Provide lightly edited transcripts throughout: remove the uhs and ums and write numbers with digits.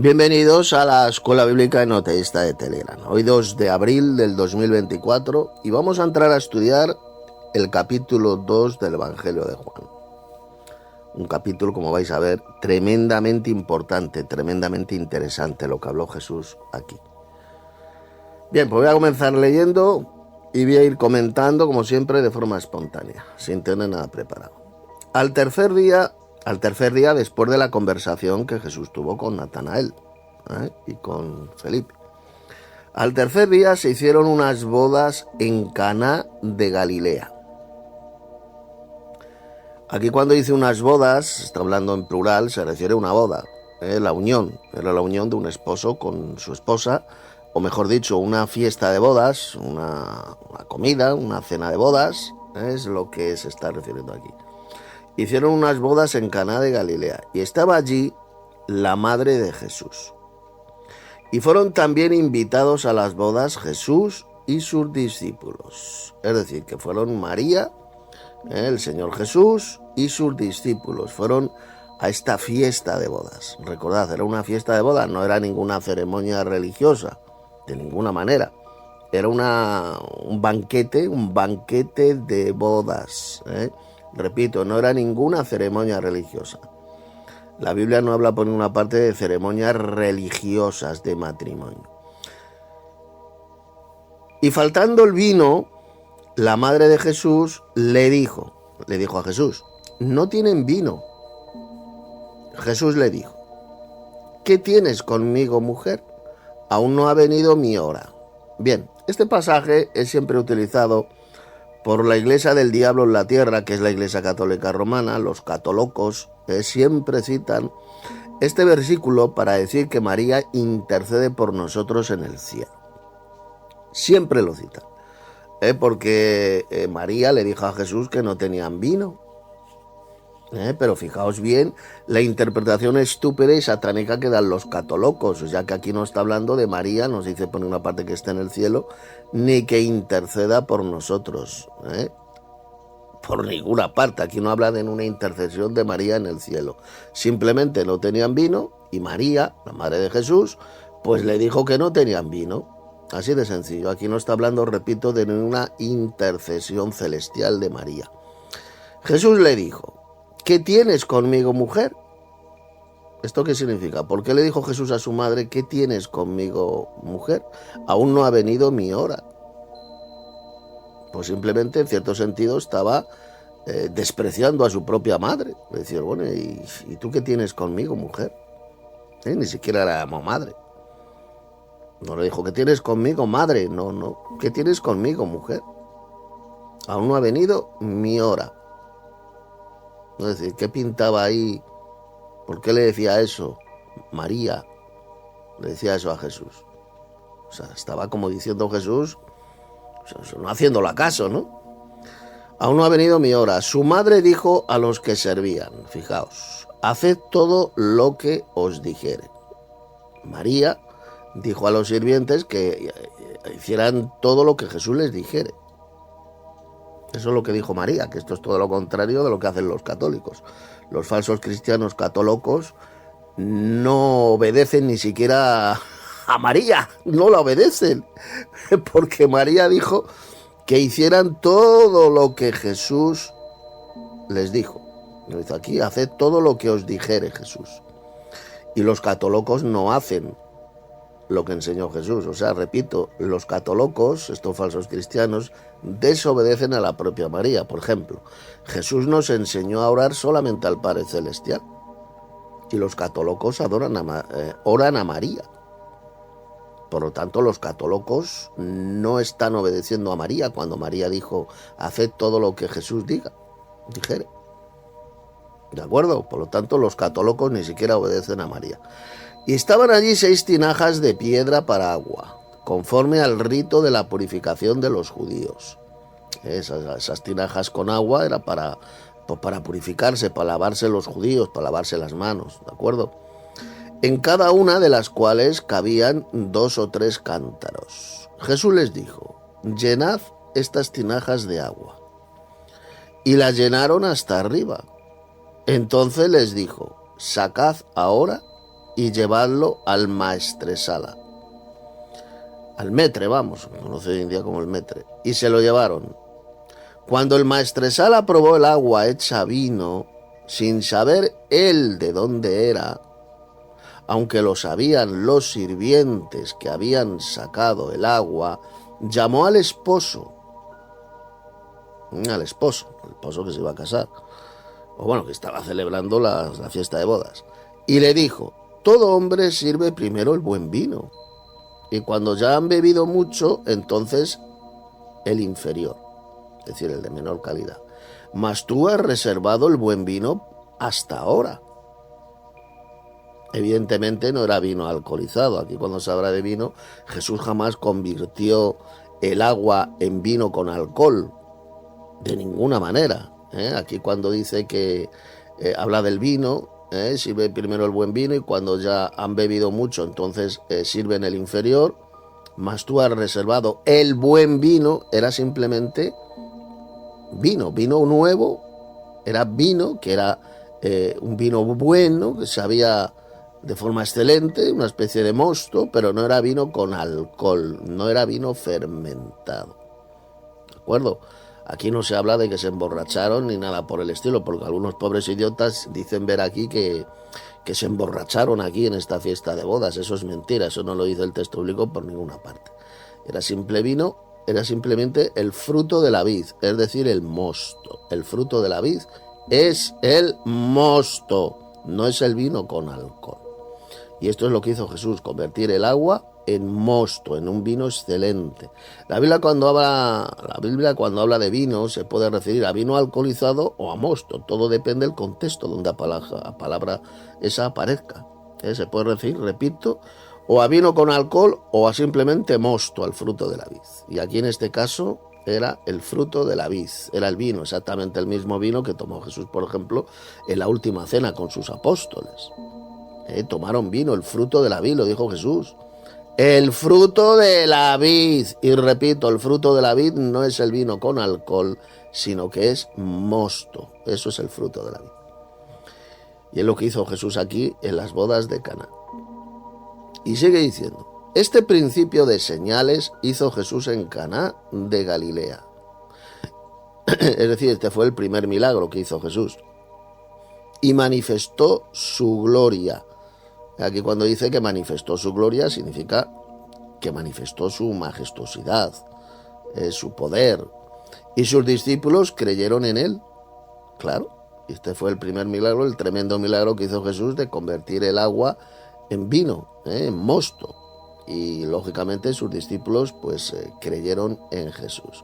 Bienvenidos a la Escuela Bíblica Enoteísta de Telegram. Hoy 2 de abril del 2024 y vamos a entrar a estudiar el capítulo 2 del Evangelio de Juan. Un capítulo, como vais a ver, tremendamente importante, tremendamente interesante lo que habló Jesús aquí. Bien, pues voy a comenzar leyendo y voy a ir comentando, como siempre, de forma espontánea, sin tener nada preparado. Al tercer día, después de la conversación que Jesús tuvo con Natanael y con Felipe. Al tercer día se hicieron unas bodas en Caná de Galilea. Aquí cuando dice unas bodas, está hablando en plural, se refiere a una boda, la unión. Era la unión de un esposo con su esposa, o mejor dicho, una fiesta de bodas, una comida, una cena de bodas, es lo que se está refiriendo aquí. Hicieron unas bodas en Caná de Galilea y estaba allí la madre de Jesús. Y fueron también invitados a las bodas Jesús y sus discípulos. Es decir, que fueron María, el Señor Jesús y sus discípulos. Fueron a esta fiesta de bodas. Recordad, era una fiesta de bodas, no era ninguna ceremonia religiosa, de ninguna manera. Era un banquete de bodas, Repito, no era ninguna ceremonia religiosa. La Biblia no habla por ninguna parte de ceremonias religiosas de matrimonio. Y faltando el vino, la madre de Jesús le dijo a Jesús, no tienen vino. Jesús le dijo, ¿qué tienes conmigo, mujer? Aún no ha venido mi hora. Bien, este pasaje es siempre utilizado por la iglesia del diablo en la tierra, que es la iglesia católica romana. Los católogos siempre citan este versículo para decir que María intercede por nosotros en el cielo. Siempre lo citan, porque María le dijo a Jesús que no tenían vino. Pero fijaos bien la interpretación estúpida y satánica que dan los católogos, ya que aquí no está hablando de María, nos dice por una parte que está en el cielo, ni que interceda por nosotros, por ninguna parte. Aquí no habla de una intercesión de María en el cielo. Simplemente no tenían vino y María, la madre de Jesús, pues le dijo que no tenían vino. Así de sencillo. Aquí no está hablando, repito, de una intercesión celestial de María. Jesús le dijo, ¿qué tienes conmigo, mujer? ¿Esto qué significa? ¿Por qué le dijo Jesús a su madre, ¿qué tienes conmigo, mujer? Aún no ha venido mi hora. Pues simplemente, en cierto sentido, estaba despreciando a su propia madre. Decía, bueno, ¿y tú qué tienes conmigo, mujer? Ni siquiera la llamó madre. No le dijo, ¿qué tienes conmigo, madre? No. ¿Qué tienes conmigo, mujer? Aún no ha venido mi hora. Es decir, ¿qué pintaba ahí? ¿Por qué le decía eso? María le decía eso a Jesús. O sea, estaba como diciendo Jesús, no haciéndole caso, ¿no? Aún no ha venido mi hora. Su madre dijo a los que servían, fijaos, haced todo lo que os dijere. María dijo a los sirvientes que hicieran todo lo que Jesús les dijere. Eso es lo que dijo María, que esto es todo lo contrario de lo que hacen los católicos. Los falsos cristianos católicos no obedecen ni siquiera a María, no la obedecen, porque María dijo que hicieran todo lo que Jesús les dijo. Lo dice aquí, haced todo lo que os dijere Jesús. Y los católicos no hacen lo que enseñó Jesús. O sea, repito, los católicos, estos falsos cristianos, desobedecen a la propia María. Por ejemplo, Jesús nos enseñó a orar solamente al Padre Celestial y los católicos oran a María. Por lo tanto, los católicos no están obedeciendo a María cuando María dijo, haced todo lo que Jesús dijere. ¿De acuerdo? Por lo tanto, los católicos ni siquiera obedecen a María. Y estaban allí 6 tinajas de piedra para agua, conforme al rito de la purificación de los judíos. Esas tinajas con agua era para purificarse, para lavarse los judíos, para lavarse las manos, ¿de acuerdo? En cada una de las cuales cabían 2 o 3 cántaros. Jesús les dijo, llenad estas tinajas de agua. Y las llenaron hasta arriba. Entonces les dijo, sacad ahora y llevadlo al maestresala. Al metre, vamos, conocido hoy en día como el metre. Y se lo llevaron. Cuando el maestresala probó el agua hecha vino, sin saber él de dónde era, aunque lo sabían los sirvientes que habían sacado el agua, llamó al esposo el esposo que se iba a casar, o bueno, que estaba celebrando la fiesta de bodas, y le dijo: todo hombre sirve primero el buen vino, y cuando ya han bebido mucho, entonces el inferior, es decir, el de menor calidad. Mas tú has reservado el buen vino hasta ahora. Evidentemente no era vino alcoholizado. Aquí, cuando se habla de vino, Jesús jamás convirtió el agua en vino con alcohol, de ninguna manera. Aquí, cuando dice que habla del vino, sirve primero el buen vino, y cuando ya han bebido mucho, entonces sirven el inferior. Mas tú has reservado el buen vino, era simplemente vino nuevo, era vino, que era un vino bueno, que sabía de forma excelente, una especie de mosto, pero no era vino con alcohol, no era vino fermentado. ¿De acuerdo? Aquí no se habla de que se emborracharon ni nada por el estilo, porque algunos pobres idiotas dicen ver aquí que se emborracharon aquí en esta fiesta de bodas. Eso es mentira, eso no lo dice el texto bíblico por ninguna parte. Era simple vino, era simplemente el fruto de la vid, es decir, el mosto. El fruto de la vid es el mosto, no es el vino con alcohol. Y esto es lo que hizo Jesús, convertir el agua en mosto, en un vino excelente. La Biblia cuando habla de vino se puede referir a vino alcoholizado o a mosto. Todo depende del contexto donde la palabra esa aparezca. Se puede referir, repito, o a vino con alcohol o a simplemente mosto, al fruto de la vid. Y aquí en este caso era el fruto de la vid, era el vino, exactamente el mismo vino que tomó Jesús, por ejemplo, en la última cena con sus apóstoles. Tomaron vino, el fruto de la vid, lo dijo Jesús. El fruto de la vid. Y repito, el fruto de la vid no es el vino con alcohol, sino que es mosto. Eso es el fruto de la vid. Y es lo que hizo Jesús aquí en las bodas de Caná. Y sigue diciendo: este principio de señales hizo Jesús en Caná de Galilea. Es decir, este fue el primer milagro que hizo Jesús. Y manifestó su gloria. Aquí, cuando dice que manifestó su gloria, significa que manifestó su majestuosidad, su poder. Y sus discípulos creyeron en él. Claro, este fue el primer milagro, el tremendo milagro que hizo Jesús de convertir el agua en vino, en mosto. Y lógicamente sus discípulos pues creyeron en Jesús.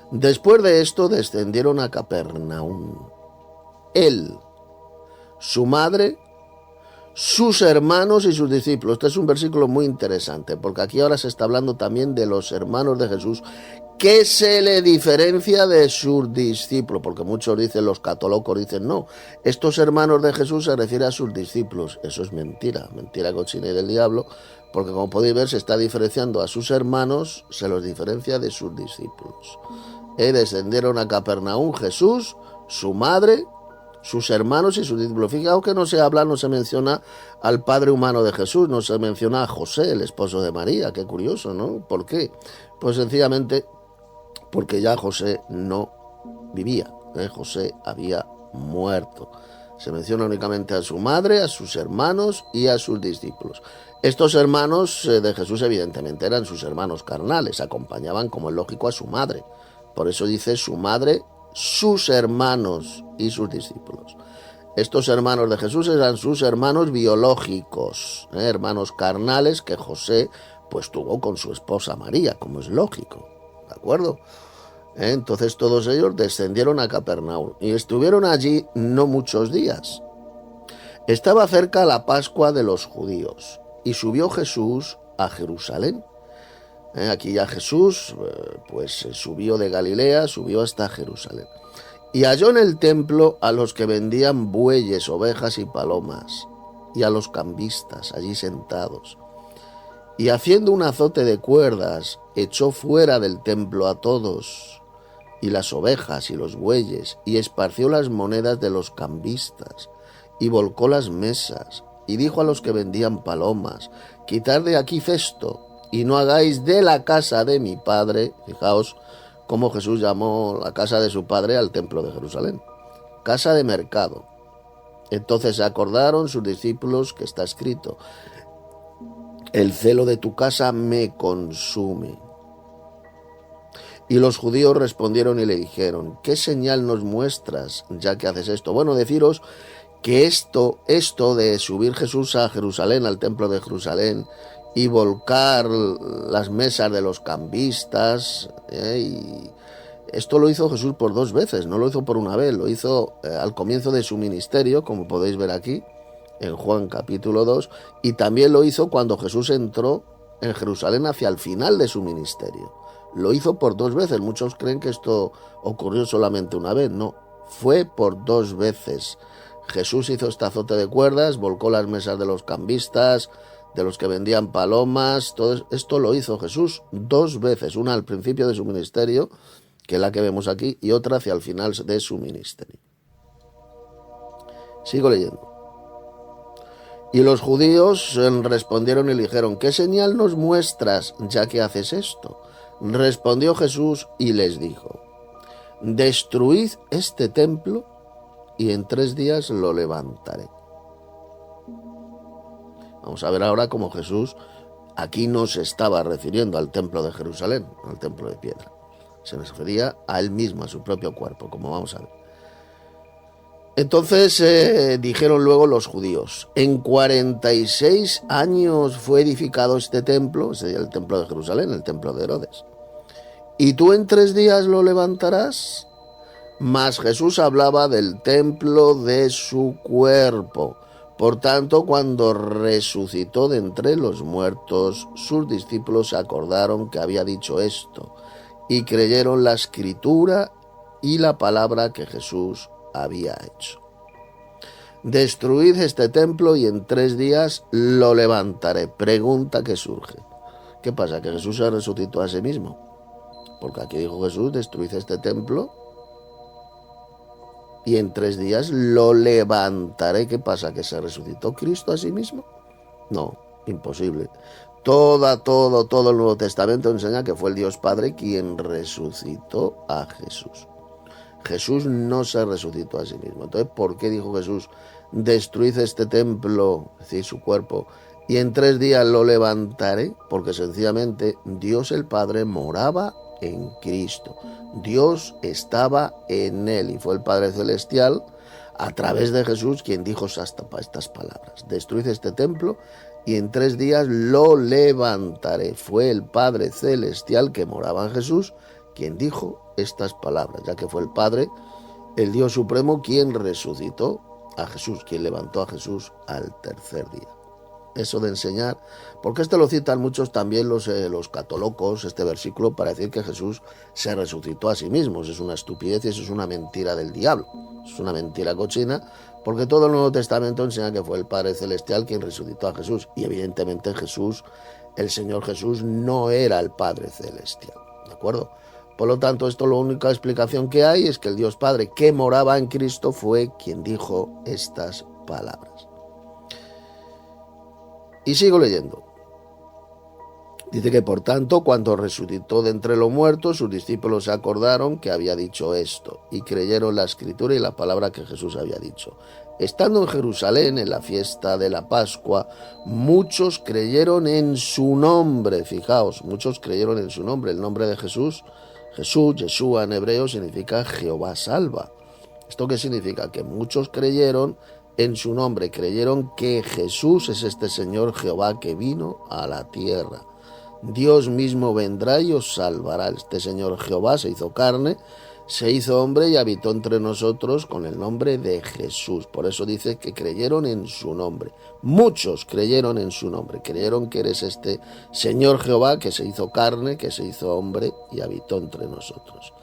Después de esto descendieron a Capernaum. Él, su madre, sus hermanos y sus discípulos. Este es un versículo muy interesante, porque aquí ahora se está hablando también de los hermanos de Jesús, que se le diferencia de sus discípulos, porque muchos dicen, los católogos dicen, no, estos hermanos de Jesús se refiere a sus discípulos. Eso es mentira, mentira cochina y del diablo, porque como podéis ver, se está diferenciando a sus hermanos, se los diferencia de sus discípulos. Descendieron a Capernaum Jesús, su madre, sus hermanos y sus discípulos. Fijaos que no se menciona al padre humano de Jesús, no se menciona a José, el esposo de María. Qué curioso, ¿no? ¿Por qué? Pues sencillamente porque ya José no vivía, José había muerto. Se menciona únicamente a su madre, a sus hermanos y a sus discípulos. Estos hermanos de Jesús evidentemente eran sus hermanos carnales, acompañaban, como es lógico, a su madre. Por eso dice su madre, sus hermanos y sus discípulos. Estos hermanos de Jesús eran sus hermanos biológicos, hermanos carnales que José pues tuvo con su esposa María, como es lógico, ¿de acuerdo? Entonces todos ellos descendieron a Capernaum y estuvieron allí no muchos días. Estaba cerca la Pascua de los judíos y subió Jesús a Jerusalén. Aquí ya Jesús pues subió de Galilea, subió hasta Jerusalén. Y halló en el templo a los que vendían bueyes, ovejas y palomas, y a los cambistas allí sentados. Y haciendo un azote de cuerdas, echó fuera del templo a todos, y las ovejas y los bueyes, y esparció las monedas de los cambistas, y volcó las mesas, y dijo a los que vendían palomas: quitad de aquí cesto, y no hagáis de la casa de mi padre. Fijaos cómo Jesús llamó la casa de su padre al templo de Jerusalén: casa de mercado. Entonces se acordaron sus discípulos que está escrito: el celo de tu casa me consume. Y los judíos respondieron y le dijeron: ¿qué señal nos muestras ya que haces esto? Bueno, deciros que esto de subir Jesús a Jerusalén, al templo de Jerusalén, y volcar las mesas de los cambistas, y esto lo hizo Jesús por 2 veces, no lo hizo por una vez, lo hizo al comienzo de su ministerio, como podéis ver aquí, en Juan capítulo 2, y también lo hizo cuando Jesús entró en Jerusalén hacia el final de su ministerio. Lo hizo por 2 veces. Muchos creen que esto ocurrió solamente una vez. No, fue por 2 veces. Jesús hizo este azote de cuerdas, volcó las mesas de los cambistas, de los que vendían palomas. Todo esto lo hizo Jesús 2 veces. Una al principio de su ministerio, que es la que vemos aquí, y otra hacia el final de su ministerio. Sigo leyendo. Y los judíos respondieron y le dijeron: ¿qué señal nos muestras ya que haces esto? Respondió Jesús y les dijo: destruid este templo y en 3 días lo levantaré. Vamos a ver ahora cómo Jesús aquí no se estaba refiriendo al templo de Jerusalén, al templo de piedra. Se refería a él mismo, a su propio cuerpo, como vamos a ver. Entonces dijeron luego los judíos: en 46 años fue edificado este templo, sería el templo de Jerusalén, el templo de Herodes, ¿y tú en 3 días lo levantarás? Mas Jesús hablaba del templo de su cuerpo. Por tanto, cuando resucitó de entre los muertos, sus discípulos se acordaron que había dicho esto, y creyeron la escritura y la palabra que Jesús había hecho. Destruid este templo y en 3 días lo levantaré. Pregunta que surge: ¿qué pasa? ¿Que Jesús se resucitó a sí mismo? Porque aquí dijo Jesús: destruid este templo y en 3 días lo levantaré. ¿Qué pasa? ¿Que se resucitó Cristo a sí mismo? No, imposible. Todo el Nuevo Testamento enseña que fue el Dios Padre quien resucitó a Jesús. Jesús no se resucitó a sí mismo. Entonces, ¿por qué dijo Jesús: destruid este templo, es decir, su cuerpo, y en 3 días lo levantaré? Porque sencillamente Dios el Padre moraba en Cristo. Dios estaba en él y fue el Padre Celestial, a través de Jesús, quien dijo estas palabras: destruid este templo y en 3 días lo levantaré. Fue el Padre Celestial que moraba en Jesús quien dijo estas palabras, ya que fue el Padre, el Dios Supremo, quien resucitó a Jesús, quien levantó a Jesús al 3er día. Eso de enseñar, porque esto lo citan muchos también los católogos, este versículo, para decir que Jesús se resucitó a sí mismo. Eso es una estupidez y eso es una mentira del diablo. Es una mentira cochina, porque todo el Nuevo Testamento enseña que fue el Padre Celestial quien resucitó a Jesús. Y evidentemente Jesús, el Señor Jesús, no era el Padre Celestial. ¿De acuerdo? Por lo tanto, esto, la única explicación que hay es que el Dios Padre que moraba en Cristo fue quien dijo estas palabras. Y sigo leyendo. Dice que por tanto, cuando resucitó de entre los muertos, sus discípulos se acordaron que había dicho esto, y creyeron la escritura y la palabra que Jesús había dicho. Estando en Jerusalén, en la fiesta de la Pascua, muchos creyeron en su nombre. Fijaos, muchos creyeron en su nombre. El nombre de Jesús, Yeshua en hebreo, significa Jehová salva. ¿Esto qué significa? Que muchos creyeron en su nombre, creyeron que Jesús es este Señor Jehová que vino a la tierra. Dios mismo vendrá y os salvará. Este Señor Jehová se hizo carne, se hizo hombre y habitó entre nosotros con el nombre de Jesús. Por eso dice que creyeron en su nombre. Muchos creyeron en su nombre. Creyeron que eres este Señor Jehová que se hizo carne, que se hizo hombre y habitó entre nosotros.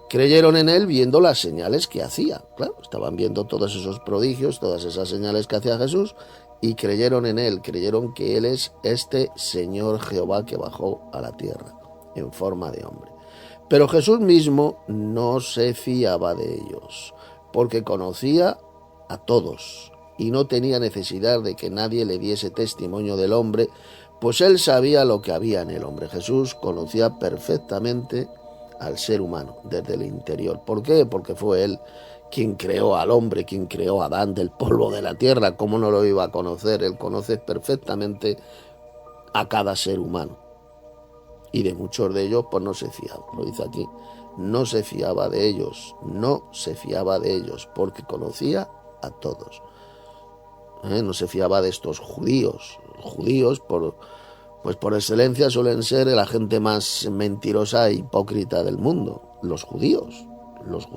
Creyeron en él viendo las señales que hacía. Claro, estaban viendo todos esos prodigios, todas esas señales que hacía Jesús, y creyeron en él, creyeron que él es este Señor Jehová que bajó a la tierra en forma de hombre. Pero Jesús mismo no se fiaba de ellos, porque conocía a todos y no tenía necesidad de que nadie le diese testimonio del hombre, pues él sabía lo que había en el hombre. Jesús conocía perfectamente al ser humano desde el interior. ¿Por qué? Porque fue él quien creó al hombre, quien creó a Adán del polvo de la tierra. ¿Cómo no lo iba a conocer? Él conoce perfectamente a cada ser humano. Y de muchos de ellos, pues no se fiaba. Lo dice aquí. No se fiaba de ellos. No se fiaba de ellos, porque conocía a todos. No se fiaba de estos judíos. Judíos, pues por excelencia, suelen ser la gente más mentirosa e hipócrita del mundo. Los judíos, los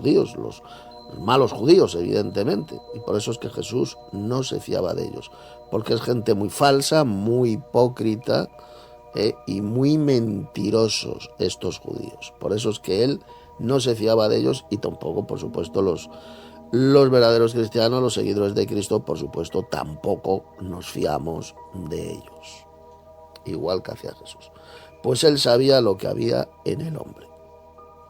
malos judíos, evidentemente. Y por eso es que Jesús no se fiaba de ellos, porque es gente muy falsa, muy hipócrita, y muy mentirosos estos judíos. Por eso es que él no se fiaba de ellos, y tampoco, por supuesto, los verdaderos cristianos, los seguidores de Cristo, por supuesto, tampoco nos fiamos de ellos. Igual que hacía Jesús. Pues él sabía lo que había en el hombre.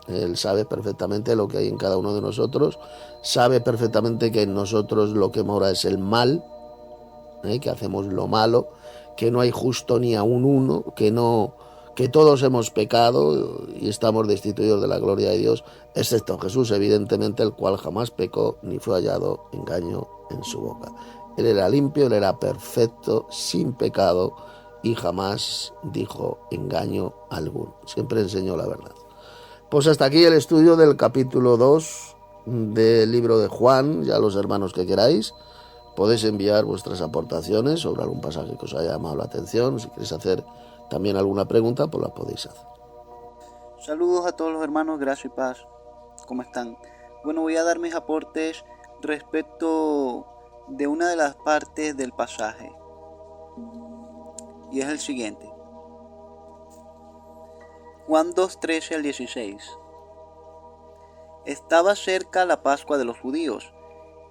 Él sabe perfectamente lo que hay en cada uno de nosotros, sabe perfectamente que en nosotros lo que mora es el mal, que hacemos lo malo, que no hay justo ni aun uno, que todos hemos pecado y estamos destituidos de la gloria de Dios, excepto Jesús, evidentemente, el cual jamás pecó ni fue hallado engaño en su boca. Él era limpio, él era perfecto, sin pecado, y jamás dijo engaño alguno. Siempre enseñó la verdad. Pues hasta aquí el estudio del capítulo 2 del libro de Juan. Ya los hermanos que queráis podéis enviar vuestras aportaciones sobre algún pasaje que os haya llamado la atención. Si queréis hacer también alguna pregunta, pues la podéis hacer. Saludos a todos los hermanos, gracia y paz. ¿Cómo están? Bueno, voy a dar mis aportes respecto de una de las partes del pasaje. Y es el siguiente. Juan 2, 13 al 16. Estaba cerca la Pascua de los judíos,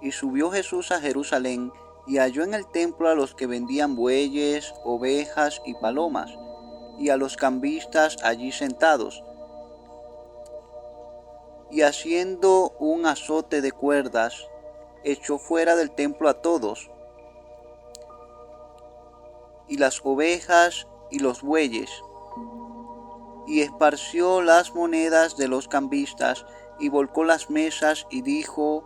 y subió Jesús a Jerusalén, y halló en el templo a los que vendían bueyes, ovejas y palomas, y a los cambistas allí sentados. Y haciendo un azote de cuerdas, echó fuera del templo a todos, y las ovejas y los bueyes, y esparció las monedas de los cambistas, y volcó las mesas, y dijo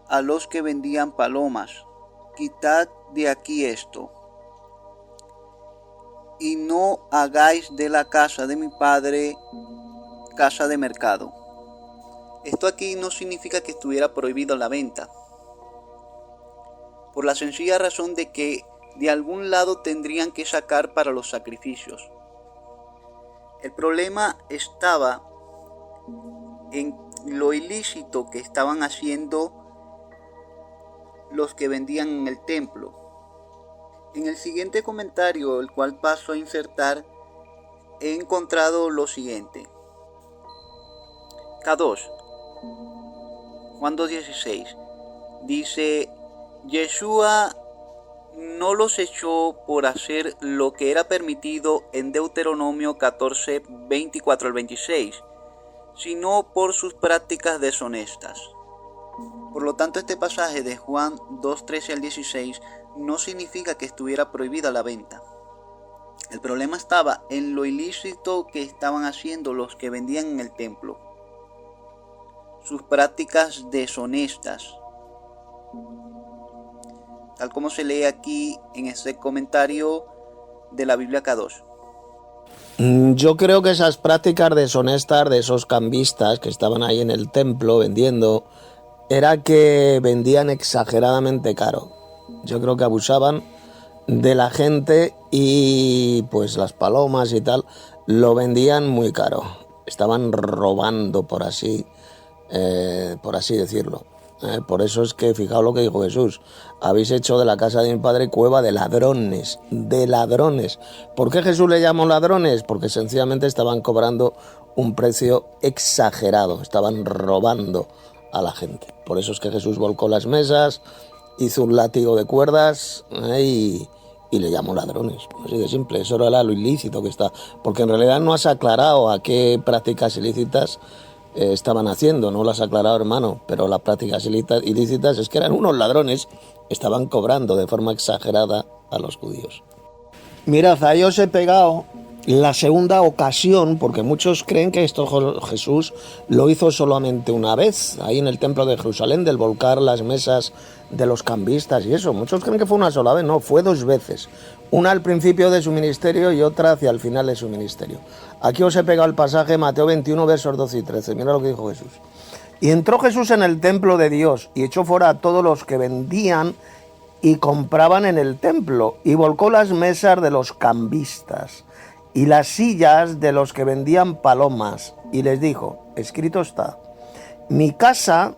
a los que vendían palomas: quitad de aquí esto, y no hagáis de la casa de mi padre casa de mercado. Esto aquí no significa que estuviera prohibido la venta, por la sencilla razón de que de algún lado tendrían que sacar para los sacrificios. El problema estaba en lo ilícito que estaban haciendo los que vendían en el templo. En el siguiente comentario, el cual paso a insertar, he encontrado lo siguiente. K2, Juan 2:16, dice: Yeshua no los echó por hacer lo que era permitido en Deuteronomio 14, 24 al 26, sino por sus prácticas deshonestas. Por lo tanto, este pasaje de Juan 2, 13 al 16 no significa que estuviera prohibida la venta. El problema estaba en lo ilícito que estaban haciendo los que vendían en el templo, sus prácticas deshonestas, tal como se lee aquí en este comentario de la Biblia K2. Yo creo que esas prácticas deshonestas de esos cambistas que estaban ahí en el templo vendiendo, era que vendían exageradamente caro. Yo creo que abusaban de la gente y pues las palomas y tal lo vendían muy caro. Estaban robando, por así decirlo. Por eso es que, fijaos lo que dijo Jesús: habéis hecho de la casa de mi padre cueva de ladrones, de ladrones. ¿Por qué Jesús le llamó ladrones? Porque sencillamente estaban cobrando un precio exagerado, estaban robando a la gente. Por eso es que Jesús volcó las mesas, hizo un látigo de cuerdas y le llamó ladrones. Así de simple. Eso era lo ilícito que está. Porque en realidad no has aclarado a qué prácticas ilícitas estaban haciendo, no las ha aclarado, hermano, pero las prácticas ilícitas es que eran unos ladrones, estaban cobrando de forma exagerada a los judíos. Mirad, ahí os he pegado la segunda ocasión, porque muchos creen que esto Jesús lo hizo solamente una vez, ahí en el templo de Jerusalén, del volcar las mesas de los cambistas y eso. Muchos creen que fue una sola vez, no, fue 2 veces. Una al principio de su ministerio y otra hacia el final de su ministerio. Aquí os he pegado el pasaje, Mateo 21, versos 12 y 13. Mira lo que dijo Jesús. Y entró Jesús en el templo de Dios y echó fuera a todos los que vendían y compraban en el templo, y volcó las mesas de los cambistas y las sillas de los que vendían palomas, y les dijo, escrito está, mi casa,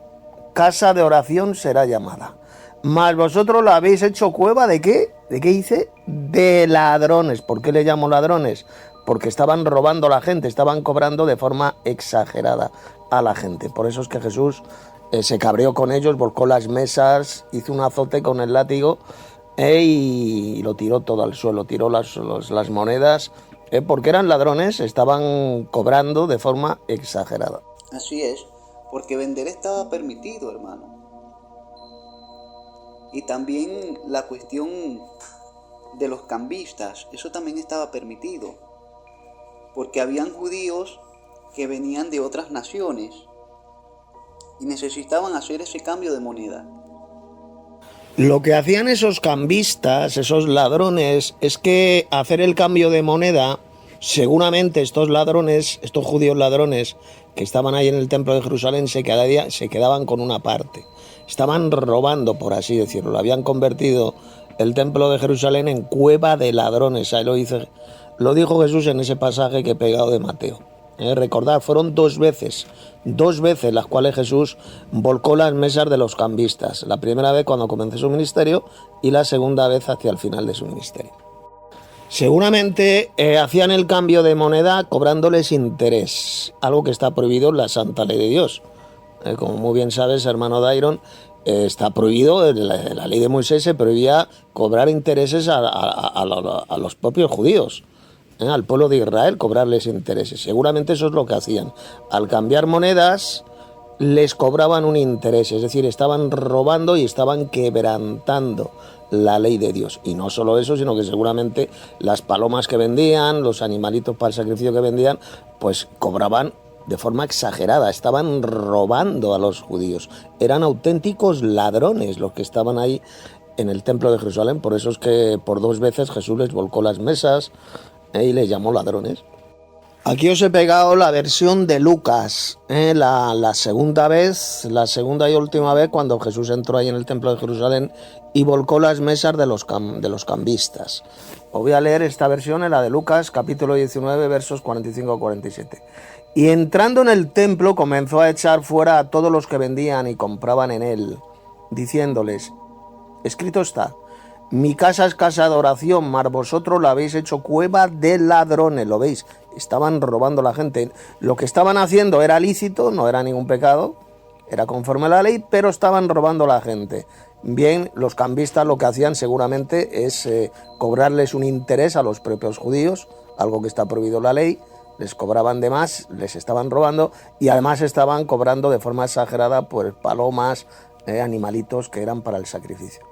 casa de oración será llamada, mas vosotros la habéis hecho cueva ¿de qué? ¿De qué dice? De ladrones. ¿Por qué le llamo ladrones? Porque estaban robando a la gente, estaban cobrando de forma exagerada a la gente. Por eso es que Jesús se cabreó con ellos, volcó las mesas, hizo un azote con el látigo y lo tiró todo al suelo, tiró las monedas, porque eran ladrones, estaban cobrando de forma exagerada. Así es, porque vender estaba permitido, hermano. Y también la cuestión de los cambistas, eso también estaba permitido, porque habían judíos que venían de otras naciones y necesitaban hacer ese cambio de moneda. Lo que hacían esos cambistas, esos ladrones, es que hacer el cambio de moneda, seguramente estos ladrones, estos judíos ladrones que estaban ahí en el templo de Jerusalén se quedaban con una parte. Estaban robando, por así decirlo. Lo habían convertido el templo de Jerusalén en cueva de ladrones. Ahí lo dijo Jesús en ese pasaje que he pegado de Mateo. Recordad, fueron 2 veces las cuales Jesús volcó las mesas de los cambistas. La primera vez cuando comenzó su ministerio y la segunda vez hacia el final de su ministerio. Seguramente hacían el cambio de moneda cobrándoles interés, algo que está prohibido en la santa ley de Dios. Como muy bien sabes, hermano Dairon, está prohibido, en la ley de Moisés se prohibía cobrar intereses a los propios judíos. Al pueblo de Israel, cobrarles intereses. Seguramente eso es lo que hacían. Al cambiar monedas les cobraban un interés, es decir, estaban robando y estaban quebrantando la ley de Dios. Y no solo eso, sino que seguramente las palomas que vendían, los animalitos para el sacrificio que vendían, pues cobraban de forma exagerada, estaban robando a los judíos. Eran auténticos ladrones los que estaban ahí en el templo de Jerusalén. Por eso es que por 2 veces Jesús les volcó las mesas y les llamó ladrones. Aquí os he pegado la versión de Lucas, la segunda y última vez cuando Jesús entró ahí en el templo de Jerusalén y volcó las mesas de los cambistas. Os voy a leer esta versión, en la de Lucas, capítulo 19, versos 45-47. Y entrando en el templo comenzó a echar fuera a todos los que vendían y compraban en él, diciéndoles, escrito está, mi casa es casa de oración, mas vosotros la habéis hecho cueva de ladrones. ¿Lo veis? Estaban robando a la gente. Lo que estaban haciendo era lícito, no era ningún pecado, era conforme a la ley, pero estaban robando a la gente. Bien, los cambistas lo que hacían seguramente es cobrarles un interés a los propios judíos, algo que está prohibido en la ley. Les cobraban de más, les estaban robando y además estaban cobrando de forma exagerada pues palomas, animalitos que eran para el sacrificio.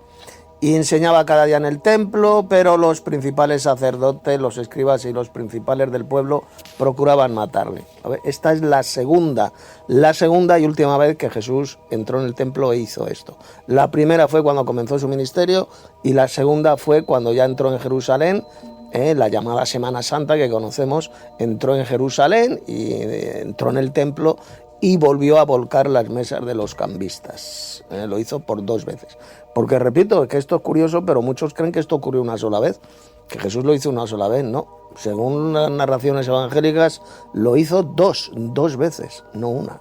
Y enseñaba cada día en el templo, pero los principales sacerdotes, los escribas y los principales del pueblo procuraban matarle. A ver, esta es la segunda y última vez que Jesús entró en el templo e hizo esto. La primera fue cuando comenzó su ministerio y la segunda fue cuando ya entró en Jerusalén, la llamada Semana Santa que conocemos, entró en Jerusalén y entró en el templo y volvió a volcar las mesas de los cambistas. Lo hizo por 2 veces. Porque repito, que esto es curioso, pero muchos creen que esto ocurrió una sola vez, que Jesús lo hizo una sola vez, no. Según las narraciones evangélicas, lo hizo dos veces, no una.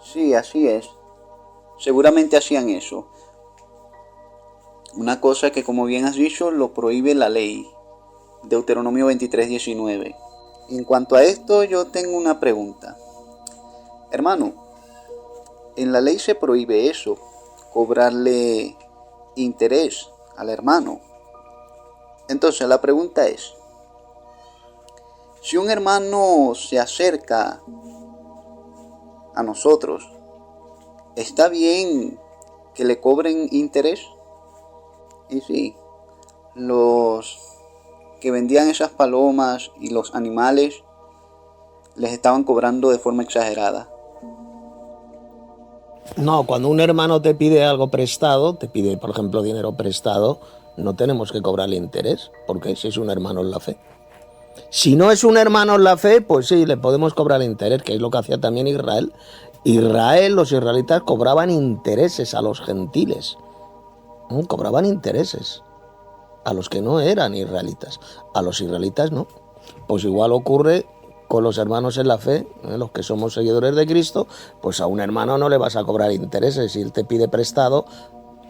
Sí, así es. Seguramente hacían eso. Una cosa que, como bien has dicho, lo prohíbe la ley. Deuteronomio 23:19. En cuanto a esto, yo tengo una pregunta. Hermano, en la ley se prohíbe eso, cobrarle interés al hermano. Entonces la pregunta es, si un hermano se acerca a nosotros, ¿está bien que le cobren interés? Y sí, los que vendían esas palomas y los animales les estaban cobrando de forma exagerada. No, cuando un hermano te pide algo prestado, te pide, por ejemplo, dinero prestado, no tenemos que cobrarle interés, porque si es un hermano en la fe. Si no es un hermano en la fe, pues sí, le podemos cobrar interés, que es lo que hacía también Israel. Los israelitas cobraban intereses a los gentiles. Cobraban intereses a los que no eran israelitas. A los israelitas no. Pues igual ocurre con los hermanos en la fe, los que somos seguidores de Cristo, pues a un hermano no le vas a cobrar intereses. Si él te pide prestado,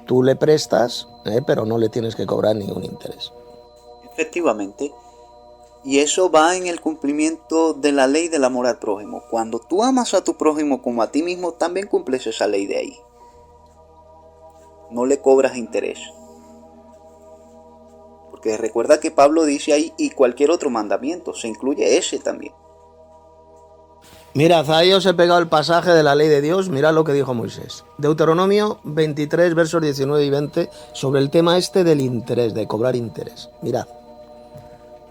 tú le prestas, pero no le tienes que cobrar ningún interés. Efectivamente. Y eso va en el cumplimiento de la ley del amor al prójimo. Cuando tú amas a tu prójimo como a ti mismo, también cumples esa ley de ahí. No le cobras interés. Porque recuerda que Pablo dice ahí, y cualquier otro mandamiento, se incluye ese también. Mirad, ahí os he pegado el pasaje de la ley de Dios, mirad lo que dijo Moisés. Deuteronomio 23, versos 19 y 20, sobre el tema este del interés, de cobrar interés. Mirad.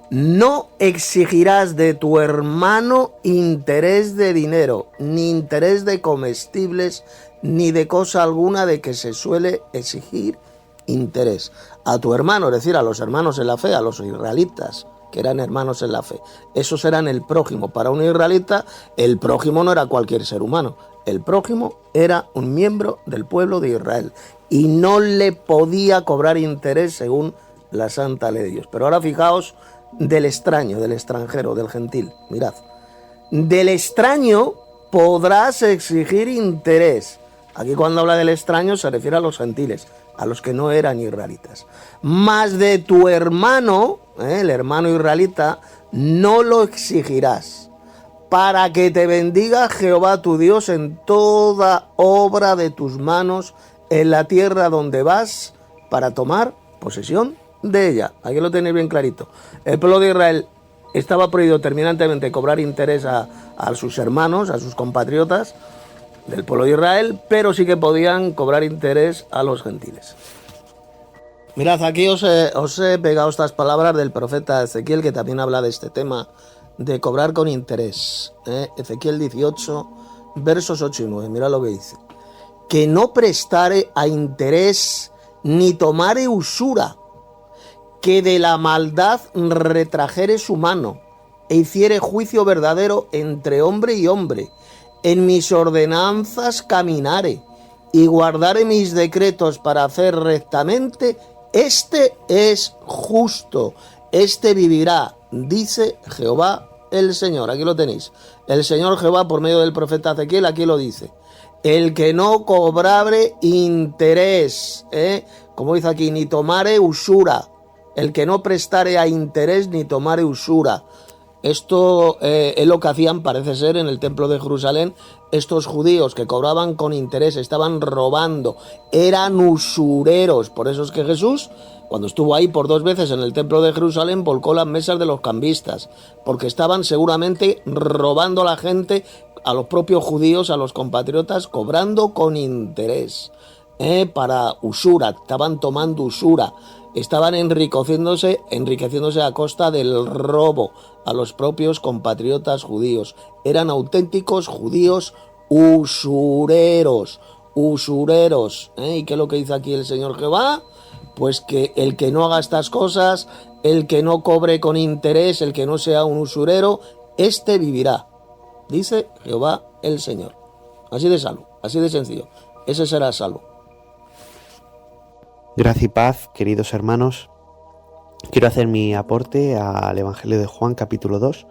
No exigirás de tu hermano interés de dinero, ni interés de comestibles, ni de cosa alguna de que se suele exigir interés. A tu hermano, es decir, a los hermanos en la fe, a los israelitas, que eran hermanos en la fe. Esos eran el prójimo. Para un israelita, el prójimo no era cualquier ser humano. El prójimo era un miembro del pueblo de Israel y no le podía cobrar interés según la santa ley de Dios. Pero ahora fijaos del extraño, del extranjero, del gentil. Mirad. Del extraño podrás exigir interés. Aquí cuando habla del extraño se refiere a los gentiles, a los que no eran israelitas. Mas de tu hermano, el hermano israelita, no lo exigirás, para que te bendiga Jehová tu Dios en toda obra de tus manos en la tierra donde vas para tomar posesión de ella. Aquí lo tenéis bien clarito. El pueblo de Israel estaba prohibido terminantemente cobrar interés a sus hermanos, a sus compatriotas del pueblo de Israel, pero sí que podían cobrar interés a los gentiles. Mirad, aquí os he pegado estas palabras del profeta Ezequiel, que también habla de este tema de cobrar con interés. Ezequiel 18, versos 8 y 9, mirad lo que dice. Que no prestare a interés ni tomare usura, que de la maldad retrajere su mano, e hiciere juicio verdadero entre hombre y hombre, en mis ordenanzas caminare, y guardare mis decretos para hacer rectamente, este es justo, este vivirá, dice Jehová el Señor. Aquí lo tenéis. El Señor Jehová, por medio del profeta Ezequiel, aquí lo dice. El que no cobrare interés, como dice aquí, ni tomare usura. El que no prestare a interés ni tomare usura. Esto es lo que hacían, parece ser, en el templo de Jerusalén, estos judíos que cobraban con interés, estaban robando, eran usureros. Por eso es que Jesús, cuando estuvo ahí por 2 veces en el templo de Jerusalén, volcó las mesas de los cambistas, porque estaban seguramente robando a la gente, a los propios judíos, a los compatriotas, cobrando con interés, para usura, estaban tomando usura. Estaban enriqueciéndose a costa del robo a los propios compatriotas judíos. Eran auténticos judíos usureros. ¿Y qué es lo que dice aquí el Señor Jehová? Pues que el que no haga estas cosas, el que no cobre con interés, el que no sea un usurero, este vivirá, dice Jehová el Señor. Así de salvo, así de sencillo. Ese será salvo. Gracia y paz, queridos hermanos. Quiero hacer mi aporte al Evangelio de Juan, capítulo 2.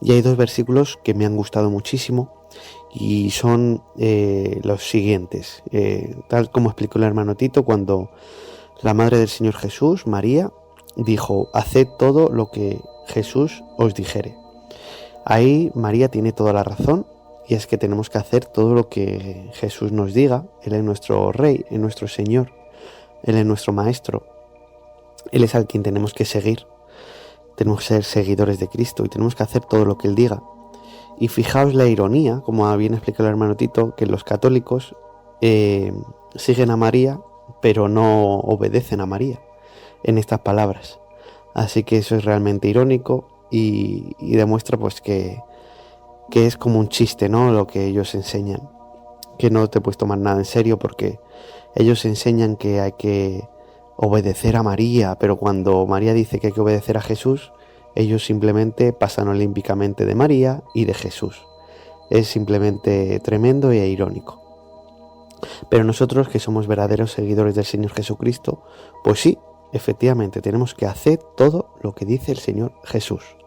Y hay 2 versículos que me han gustado muchísimo y son los siguientes. Tal como explicó el hermano Tito, cuando la madre del Señor Jesús, María, dijo: haced todo lo que Jesús os dijere. Ahí María tiene toda la razón, y es que tenemos que hacer todo lo que Jesús nos diga. Él es nuestro Rey, es nuestro Señor. Él es nuestro Maestro, Él es al quien tenemos que seguir, tenemos que ser seguidores de Cristo y tenemos que hacer todo lo que Él diga. Y fijaos la ironía, como bien explica el hermano Tito, que los católicos siguen a María, pero no obedecen a María en estas palabras. Así que eso es realmente irónico y demuestra pues que es como un chiste, ¿no? Lo que ellos enseñan, que no te puedes tomar nada en serio, porque ellos enseñan que hay que obedecer a María, pero cuando María dice que hay que obedecer a Jesús, ellos simplemente pasan olímpicamente de María y de Jesús. Es simplemente tremendo e irónico. Pero nosotros, que somos verdaderos seguidores del Señor Jesucristo, pues sí, efectivamente tenemos que hacer todo lo que dice el Señor Jesús.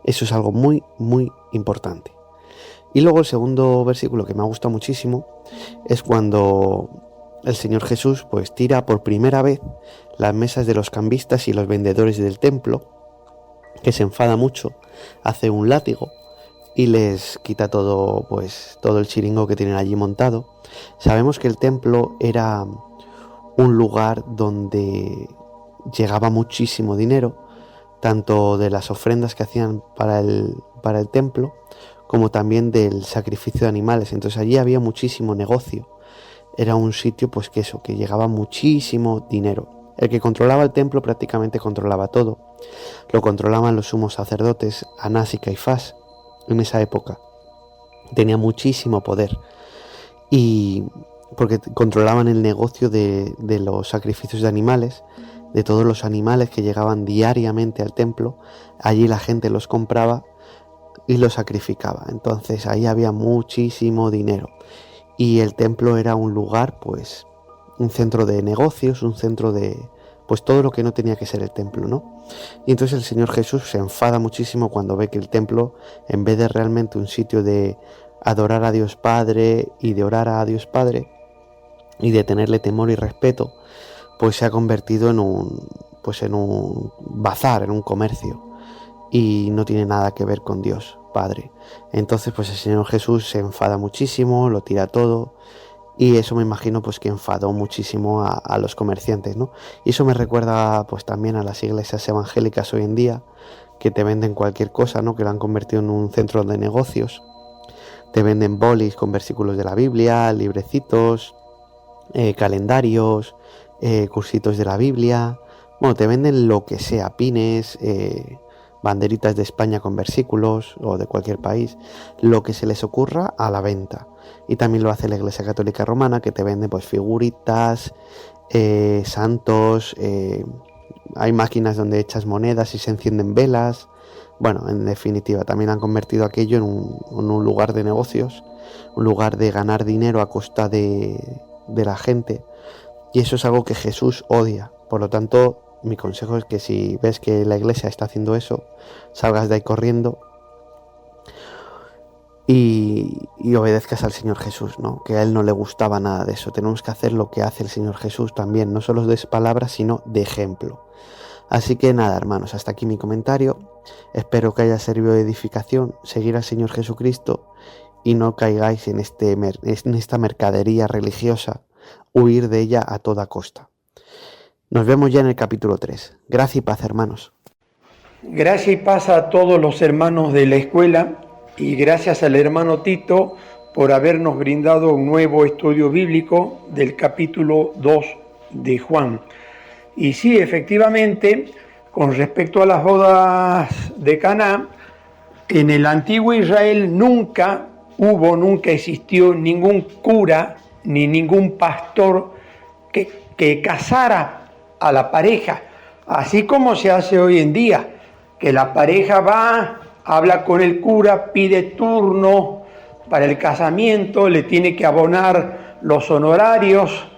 Eso es algo muy, muy importante. Y luego el segundo versículo que me ha gustado muchísimo es cuando el Señor Jesús pues tira por primera vez las mesas de los cambistas y los vendedores del templo, que se enfada mucho, hace un látigo y les quita todo, pues todo el chiringo que tienen allí montado. Sabemos que el templo era un lugar donde llegaba muchísimo dinero, tanto de las ofrendas que hacían para el templo, como también del sacrificio de animales. Entonces allí había muchísimo negocio. Era un sitio pues que llegaba muchísimo dinero. El que controlaba el templo prácticamente controlaba todo. Lo controlaban los sumos sacerdotes, Anás y Caifás, en esa época. Tenía muchísimo poder. Y porque controlaban el negocio de los sacrificios de animales, de todos los animales que llegaban diariamente al templo. Allí la gente los compraba y los sacrificaba. Entonces ahí había muchísimo dinero. Y el templo era un lugar, pues, un centro de negocios, un centro de, pues, todo lo que no tenía que ser el templo, ¿no? Y entonces el Señor Jesús se enfada muchísimo cuando ve que el templo, en vez de realmente un sitio de adorar a Dios Padre y de orar a Dios Padre y de tenerle temor y respeto, pues se ha convertido en un bazar, en un comercio, y no tiene nada que ver con Dios Padre. Entonces pues el Señor Jesús se enfada muchísimo, lo tira todo. Y eso me imagino pues que enfadó muchísimo a los comerciantes, ¿no? Y eso me recuerda pues también a las iglesias evangélicas hoy en día, que te venden cualquier cosa, ¿no? Que lo han convertido en un centro de negocios. Te venden bolis con versículos de la Biblia, librecitos, calendarios, cursitos de la Biblia. Bueno, te venden lo que sea, pines, banderitas de España con versículos o de cualquier país, lo que se les ocurra a la venta. Y también lo hace la Iglesia Católica Romana, que te vende pues figuritas, santos, hay máquinas donde echas monedas y se encienden velas. Bueno, en definitiva, también han convertido aquello en un lugar de negocios, un lugar de ganar dinero a costa de la gente. Y eso es algo que Jesús odia. Por lo tanto, mi consejo es que si ves que la iglesia está haciendo eso, salgas de ahí corriendo y obedezcas al Señor Jesús, ¿no? Que a Él no le gustaba nada de eso. Tenemos que hacer lo que hace el Señor Jesús también, no solo de palabras, sino de ejemplo. Así que nada, hermanos, hasta aquí mi comentario. Espero que haya servido de edificación, seguir al Señor Jesucristo y no caigáis en esta mercadería religiosa, huir de ella a toda costa. Nos vemos ya en el capítulo 3. Gracia y paz, hermanos. Gracia y paz a todos los hermanos de la escuela y gracias al hermano Tito por habernos brindado un nuevo estudio bíblico del capítulo 2 de Juan. Y sí, efectivamente, con respecto a las bodas de Caná, en el antiguo Israel nunca existió ningún cura ni ningún pastor que casara a la pareja, así como se hace hoy en día, que la pareja va, habla con el cura, pide turno para el casamiento, le tiene que abonar los honorarios,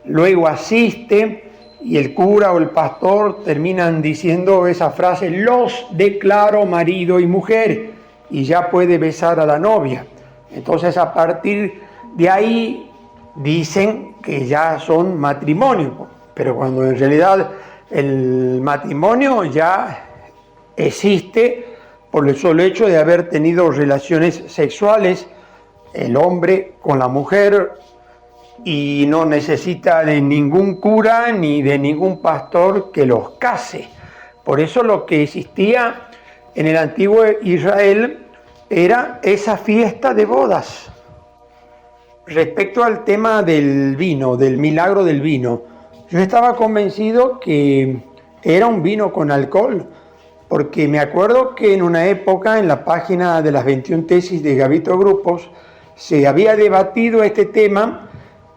luego asiste y el cura o el pastor terminan diciendo esa frase: los declaro marido y mujer, y ya puede besar a la novia. Entonces a partir de ahí dicen que ya son matrimonio, pero cuando en realidad el matrimonio ya existe por el solo hecho de haber tenido relaciones sexuales el hombre con la mujer, y no necesita de ningún cura ni de ningún pastor que los case. Por eso lo que existía en el antiguo Israel era esa fiesta de bodas. Respecto al tema del vino, del milagro del vino, yo estaba convencido que era un vino con alcohol, porque me acuerdo que en una época en la página de las 21 tesis de Gavito Grupos se había debatido este tema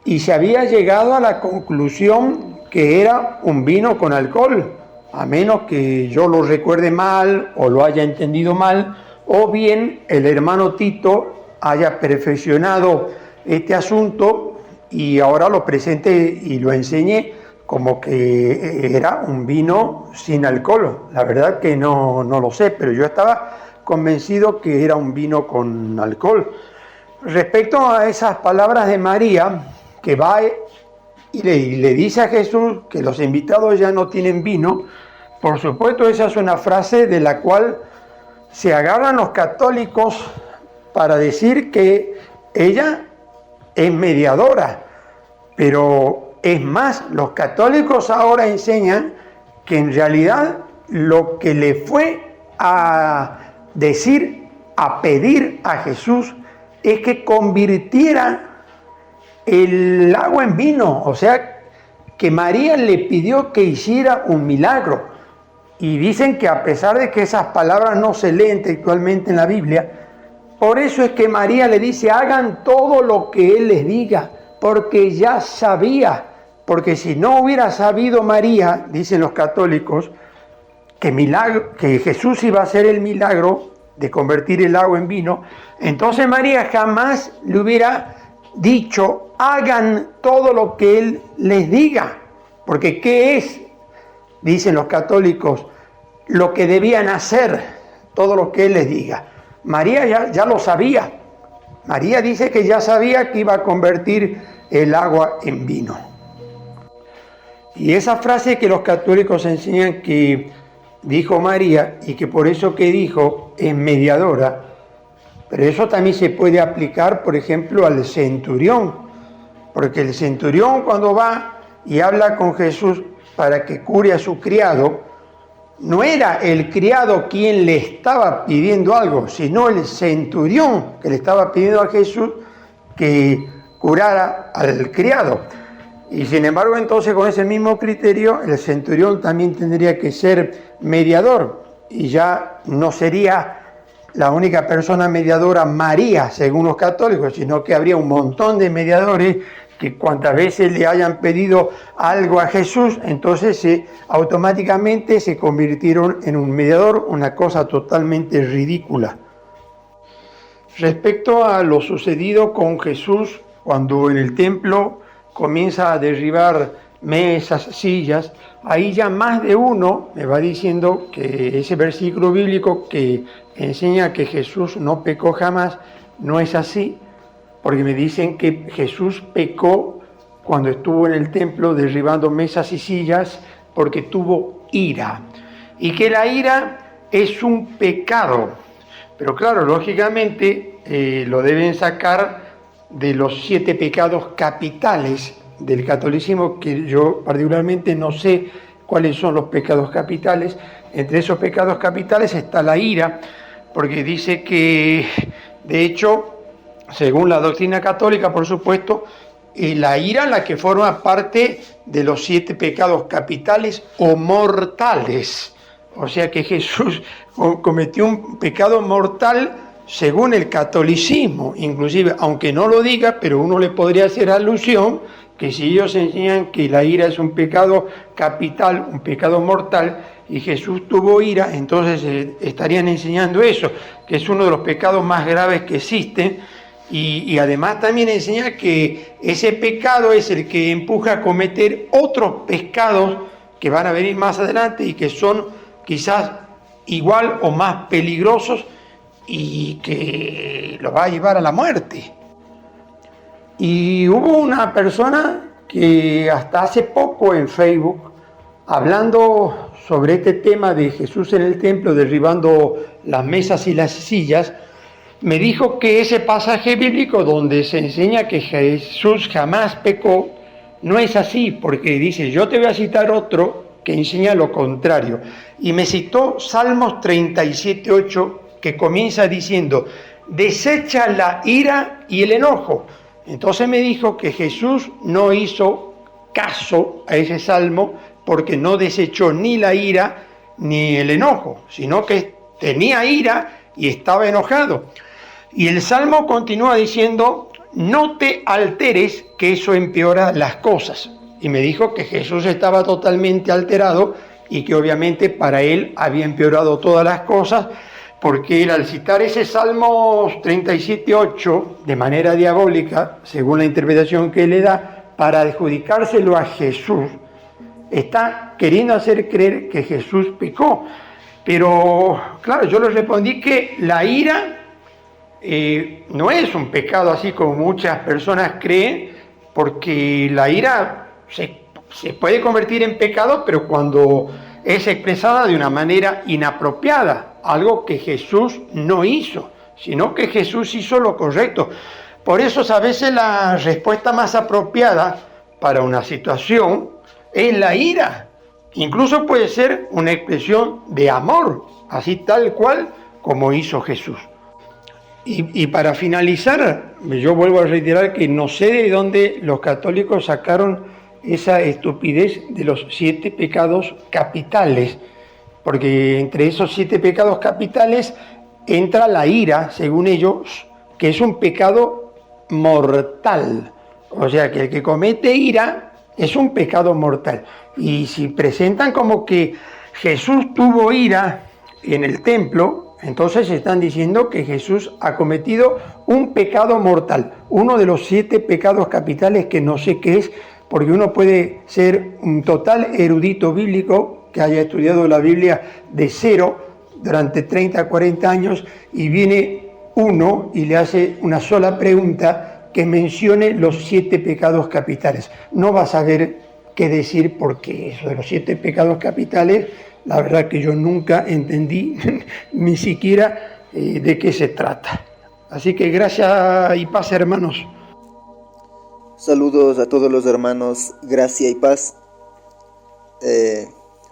y se había llegado a la conclusión que era un vino con alcohol, a menos que yo lo recuerde mal o lo haya entendido mal, o bien el hermano Tito haya perfeccionado este asunto y ahora lo presente y lo enseñe como que era un vino sin alcohol. La verdad que no lo sé, pero yo estaba convencido que era un vino con alcohol. Respecto a esas palabras de María, que va y le dice a Jesús que los invitados ya no tienen vino, por supuesto esa es una frase de la cual se agarran los católicos para decir que ella es mediadora, pero es más, los católicos ahora enseñan que en realidad lo que le fue a decir, a pedir a Jesús, es que convirtiera el agua en vino, o sea, que María le pidió que hiciera un milagro. Y dicen que a pesar de que esas palabras no se leen textualmente en la Biblia, por eso es que María le dice, hagan todo lo que Él les diga, porque ya sabía, porque si no hubiera sabido María, dicen los católicos, que Jesús iba a hacer el milagro de convertir el agua en vino, entonces María jamás le hubiera dicho, hagan todo lo que Él les diga, porque ¿qué es? Dicen los católicos, lo que debían hacer, todo lo que Él les diga. María ya lo sabía. María dice que ya sabía que iba a convertir el agua en vino. Y esa frase que los católicos enseñan que dijo María y que por eso que dijo es mediadora, pero eso también se puede aplicar, por ejemplo, al centurión, porque el centurión cuando va y habla con Jesús para que cure a su criado, no era el criado quien le estaba pidiendo algo, sino el centurión que le estaba pidiendo a Jesús que curara al criado. Y sin embargo, entonces, con ese mismo criterio, el centurión también tendría que ser mediador, y ya no sería la única persona mediadora María, según los católicos, sino que habría un montón de mediadores que cuantas veces le hayan pedido algo a Jesús, entonces automáticamente se convirtieron en un mediador, una cosa totalmente ridícula. Respecto a lo sucedido con Jesús, cuando en el templo comienza a derribar mesas, sillas, ahí ya más de uno me va diciendo que ese versículo bíblico que enseña que Jesús no pecó jamás, no es así, porque me dicen que Jesús pecó cuando estuvo en el templo derribando mesas y sillas porque tuvo ira, y que la ira es un pecado, pero claro, lógicamente lo deben sacar de los 7 pecados capitales del catolicismo, que yo particularmente no sé cuáles son los pecados capitales. Entre esos pecados capitales está la ira, porque dice que, de hecho, según la doctrina católica, por supuesto, la ira la que forma parte de los 7 pecados capitales o mortales. O sea que Jesús cometió un pecado mortal según el catolicismo, inclusive, aunque no lo diga, pero uno le podría hacer alusión que si ellos enseñan que la ira es un pecado capital, un pecado mortal, y Jesús tuvo ira, entonces estarían enseñando eso, que es uno de los pecados más graves que existen, y además también enseña que ese pecado es el que empuja a cometer otros pecados que van a venir más adelante y que son quizás igual o más peligrosos y que lo va a llevar a la muerte. Y hubo una persona que hasta hace poco en Facebook, hablando sobre este tema de Jesús en el templo derribando las mesas y las sillas, me dijo que ese pasaje bíblico donde se enseña que Jesús jamás pecó, no es así, porque dice, yo te voy a citar otro que enseña lo contrario. Y me citó Salmos 37:8, que comienza diciendo, desecha la ira y el enojo. Entonces me dijo que Jesús no hizo caso a ese salmo porque no desechó ni la ira ni el enojo, sino que tenía ira y estaba enojado. Y el salmo continúa diciendo, no te alteres, que eso empeora las cosas. Y me dijo que Jesús estaba totalmente alterado y que obviamente para él había empeorado todas las cosas, porque él al citar ese Salmo 37:8 de manera diabólica, según la interpretación que él le da, para adjudicárselo a Jesús, está queriendo hacer creer que Jesús pecó. Pero claro, yo le respondí que la ira no es un pecado así como muchas personas creen, porque la ira se puede convertir en pecado, pero cuando es expresada de una manera inapropiada, algo que Jesús no hizo, sino que Jesús hizo lo correcto. Por eso a veces la respuesta más apropiada para una situación es la ira. Incluso puede ser una expresión de amor, así tal cual como hizo Jesús. Y para finalizar, yo vuelvo a reiterar que no sé de dónde los católicos sacaron esa estupidez de los 7 pecados capitales, porque entre esos 7 pecados capitales entra la ira, según ellos, que es un pecado mortal. O sea, que el que comete ira es un pecado mortal. Y si presentan como que Jesús tuvo ira en el templo, entonces están diciendo que Jesús ha cometido un pecado mortal, uno de los 7 pecados capitales que no sé qué es, porque uno puede ser un total erudito bíblico que haya estudiado la Biblia de cero durante 30, 40 años y viene uno y le hace una sola pregunta que mencione los 7 pecados capitales. No va a saber qué decir porque eso de los 7 pecados capitales, la verdad que yo nunca entendí ni siquiera de qué se trata. Así que gracias y paz, hermanos. Saludos a todos los hermanos, gracia y paz.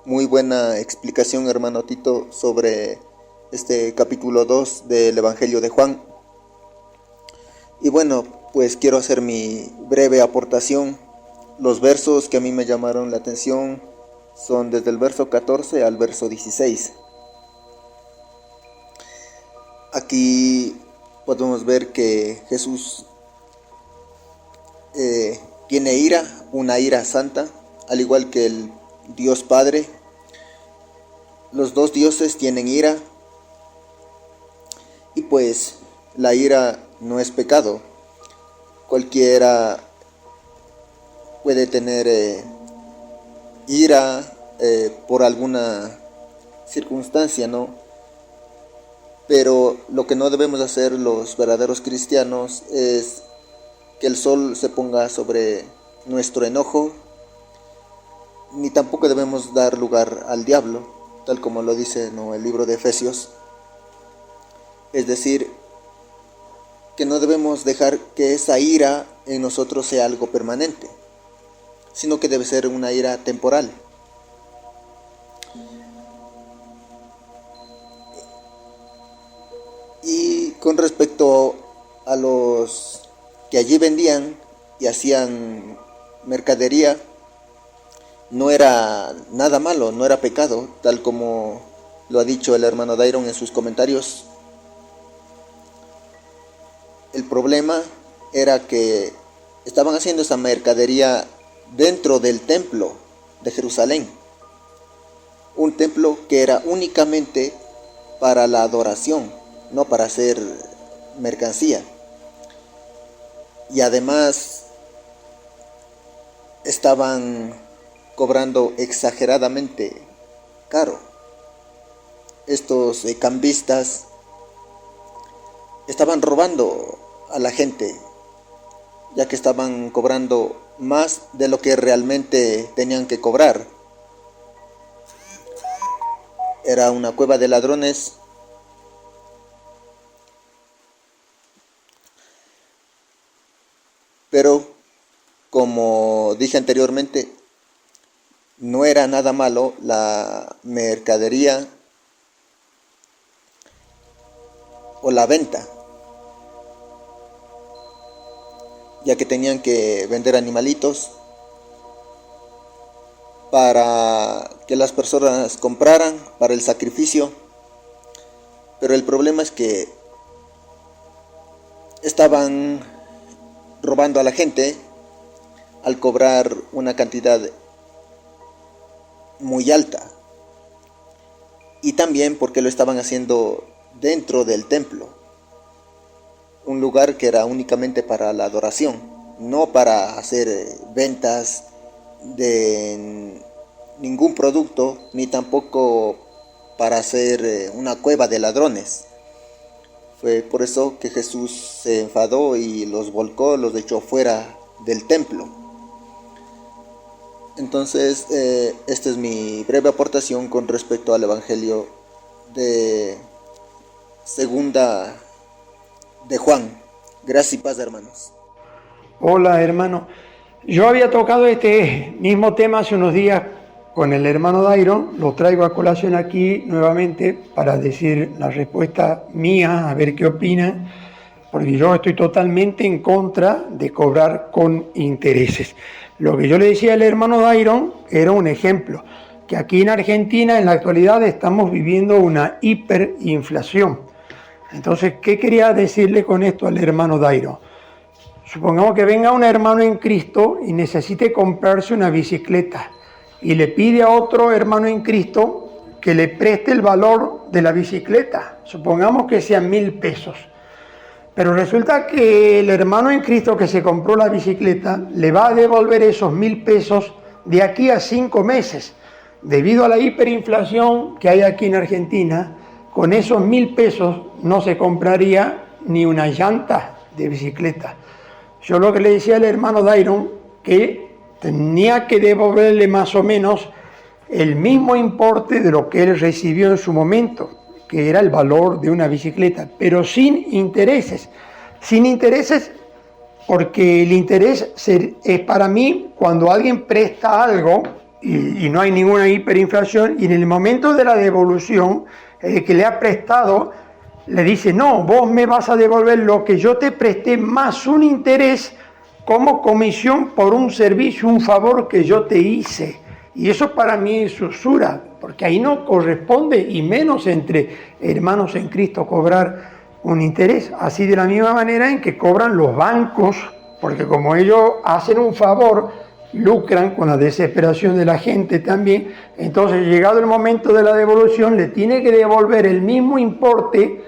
Muy buena explicación, hermano Tito, sobre este capítulo 2 del Evangelio de Juan. Y bueno, pues quiero hacer mi breve aportación. Los versos que a mí me llamaron la atención son desde el verso 14 al verso 16. Aquí podemos ver que Jesús tiene ira, una ira santa, al igual que el Dios Padre. Los dos dioses tienen ira, y pues la ira no es pecado. Cualquiera puede tener ira por alguna circunstancia, ¿no? Pero lo que no debemos hacer los verdaderos cristianos es que el sol se ponga sobre nuestro enojo, ni tampoco debemos dar lugar al diablo, tal como lo dice, ¿no?, el libro de Efesios. Es decir, que no debemos dejar que esa ira en nosotros sea algo permanente, sino que debe ser una ira temporal. Y con respecto a los que allí vendían y hacían mercadería, no era nada malo, no era pecado, tal como lo ha dicho el hermano Dairon en sus comentarios. El problema era que estaban haciendo esa mercadería dentro del templo de Jerusalén, un templo que era únicamente para la adoración, no para hacer mercancía. Y además estaban cobrando exageradamente caro. Estos cambistas estaban robando a la gente, ya que estaban cobrando más de lo que realmente tenían que cobrar. Era una cueva de ladrones. Pero, como dije anteriormente, no era nada malo la mercadería o la venta, ya que tenían que vender animalitos para que las personas compraran para el sacrificio. Pero el problema es que estaban robando a la gente al cobrar una cantidad muy alta, y también porque lo estaban haciendo dentro del templo, un lugar que era únicamente para la adoración, no para hacer ventas de ningún producto, ni tampoco para hacer una cueva de ladrones. Fue por eso que Jesús se enfadó y los volcó, los echó fuera del templo. Entonces, esta es mi breve aportación con respecto al Evangelio de Segunda de Juan. Gracias y paz, hermanos. Hola, hermano. Yo había tocado este mismo tema hace unos días con el hermano Dairon. Lo traigo a colación aquí nuevamente para decir la respuesta mía, a ver qué opinan, porque yo estoy totalmente en contra de cobrar con intereses. Lo que yo le decía al hermano Dairon era un ejemplo, que aquí en Argentina en la actualidad estamos viviendo una hiperinflación. Entonces, ¿qué quería decirle con esto al hermano Dairon? Supongamos que venga un hermano en Cristo y necesite comprarse una bicicleta y le pide a otro hermano en Cristo que le preste el valor de la bicicleta. Supongamos que sean 1.000 pesos. Pero resulta que el hermano en Cristo que se compró la bicicleta le va a devolver esos 1.000 pesos de aquí a 5 meses. Debido a la hiperinflación que hay aquí en Argentina, con esos 1.000 pesos no se compraría ni una llanta de bicicleta. Yo lo que le decía al hermano Dairon, que tenía que devolverle más o menos el mismo importe de lo que él recibió en su momento, que era el valor de una bicicleta, pero sin intereses. Sin intereses, porque el interés es para mí cuando alguien presta algo y no hay ninguna hiperinflación, y en el momento de la devolución, el que le ha prestado le dice: no, vos me vas a devolver lo que yo te presté más un interés como comisión por un servicio, un favor que yo te hice. Y eso para mí es usura, porque ahí no corresponde, y menos entre hermanos en Cristo, cobrar un interés. Así de la misma manera en que cobran los bancos, porque como ellos hacen un favor, lucran con la desesperación de la gente también. Entonces, llegado el momento de la devolución, le tiene que devolver el mismo importe,